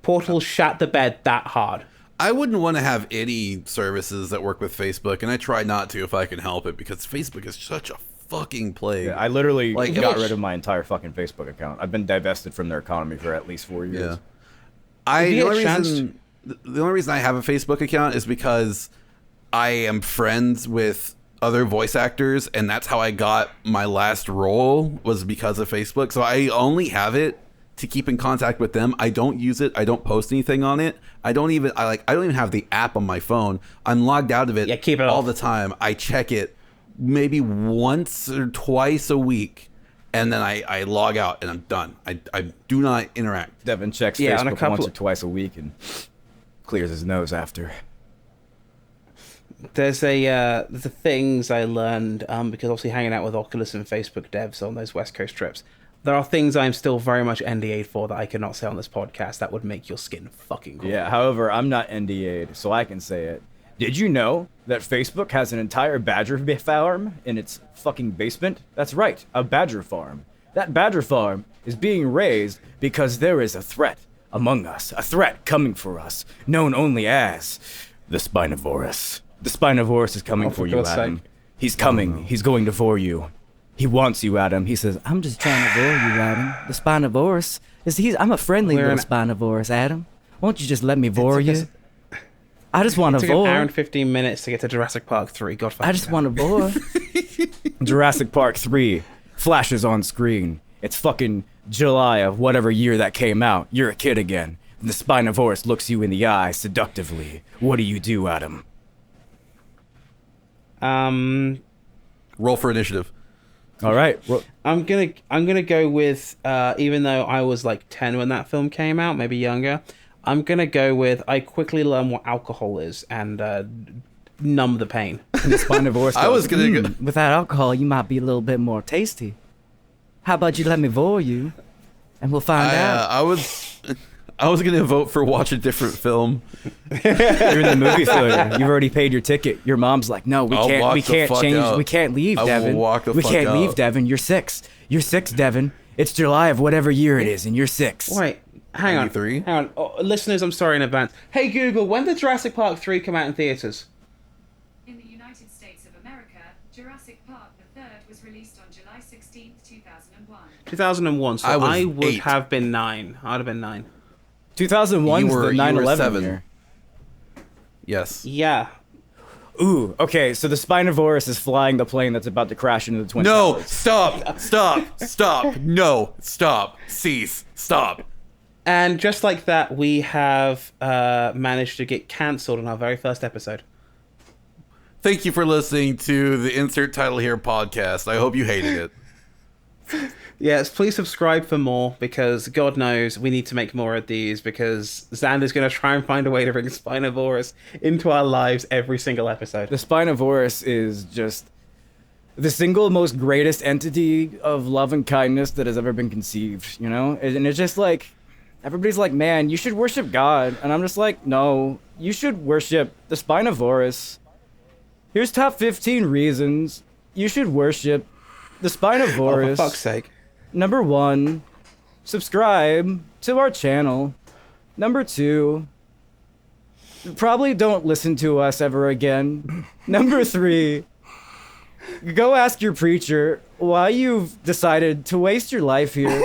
Portal shat the bed that hard.
I wouldn't want to have any services that work with Facebook, and I try not to if I can help it, because Facebook is such a fucking plague.
Yeah, I literally got rid of my entire fucking Facebook account. I've been divested from their economy for at least 4 years.
Yeah. The only reason I have a Facebook account is because I am friends with other voice actors, and that's how I got my last role, was because of Facebook. So I only have it to keep in contact with them. I don't use it. I don't post anything on it. I don't even have the app on my phone. I'm logged out of it
keep it
all
off.
the time. I check it maybe once or twice a week, and then I log out and I'm done. I do not interact.
Devon checks Facebook once or twice a week and clears his nose after.
There's the things I learned because obviously hanging out with Oculus and Facebook devs on those West Coast trips. There are things I'm still very much NDA'd for that I cannot say on this podcast that would make your skin fucking cool.
Yeah, however, I'm not NDA'd, so I can say it. Did you know that Facebook has an entire badger farm in its fucking basement? That's right, a badger farm. That badger farm is being raised because there is a threat among us, a threat coming for us, known only as the Spinosaurus. The Spinosaurus is coming for you,
God's
Adam.
sake.
He's coming. He's going to vor you. He wants you, Adam. He says, I'm just trying to vor you, Adam. The Spinosaurus. I'm a friendly little Spinosaurus, Adam. Won't you just let me vor you? I just want to
It took an hour
vor.
and 15 minutes to get to Jurassic Park 3. God fucking
I just
hell.
want to vor. Jurassic Park 3 flashes on screen. It's fucking July of whatever year that came out. You're a kid again. And the Spinosaurus looks you in the eye seductively. What do, Adam?
Roll for initiative.
All right. Well,
I'm gonna go with even though I was like 10 when that film came out, maybe younger. I'm gonna go with I quickly learn what alcohol is and numb the pain.
the Spinosaurus goes,
I was gonna go.
without alcohol, you might be a little bit more tasty. How about you let me vor you, and we'll find out.
I was gonna vote for watch a different film.
You're in the movie theater. You've already paid your ticket. Your mom's like, no, we
I'll
can't.
walk
We
the
can't
fuck
change.
out.
We can't leave,
I will
Devon.
walk the
we
fuck
can't leave,
out.
Devon. You're 6. You're 6, Devon. It's July of whatever year it is, and you're 6.
Wait, hang on.
93?
Hang on. Oh, listeners, I'm sorry in advance. Hey Google, when did Jurassic Park 3 come out in theaters?
In the United States of America, Jurassic Park the Third was released on July 16, 2001.
2001. So
I was
I would
8.
have been 9. I'd have been 9.
2001
You
is
were-
the
you were
9/11
7.
year.
Yes.
Yeah.
Ooh, okay. So the Spinosaurus is flying the plane that's about to crash into the Twin
No,
Towers.
stop. No, stop. Cease. Stop.
And just like that, we have managed to get cancelled on our very first episode.
Thank you for listening to the Insert Title Here podcast. I hope you hated it.
Yes, please subscribe for more because God knows we need to make more of these because Xander's going to try and find a way to bring Spinosaurus into our lives every single episode.
The Spinosaurus is just the single most greatest entity of love and kindness that has ever been conceived, you know? And it's just like, everybody's like, man, you should worship God. And I'm just like, no, you should worship the Spinosaurus. Here's top 15 reasons you should worship the Spinosaurus.
Oh, for fuck's sake.
Number 1, subscribe to our channel. Number 2, probably don't listen to us ever again. Number 3, go ask your preacher why you've decided to waste your life here.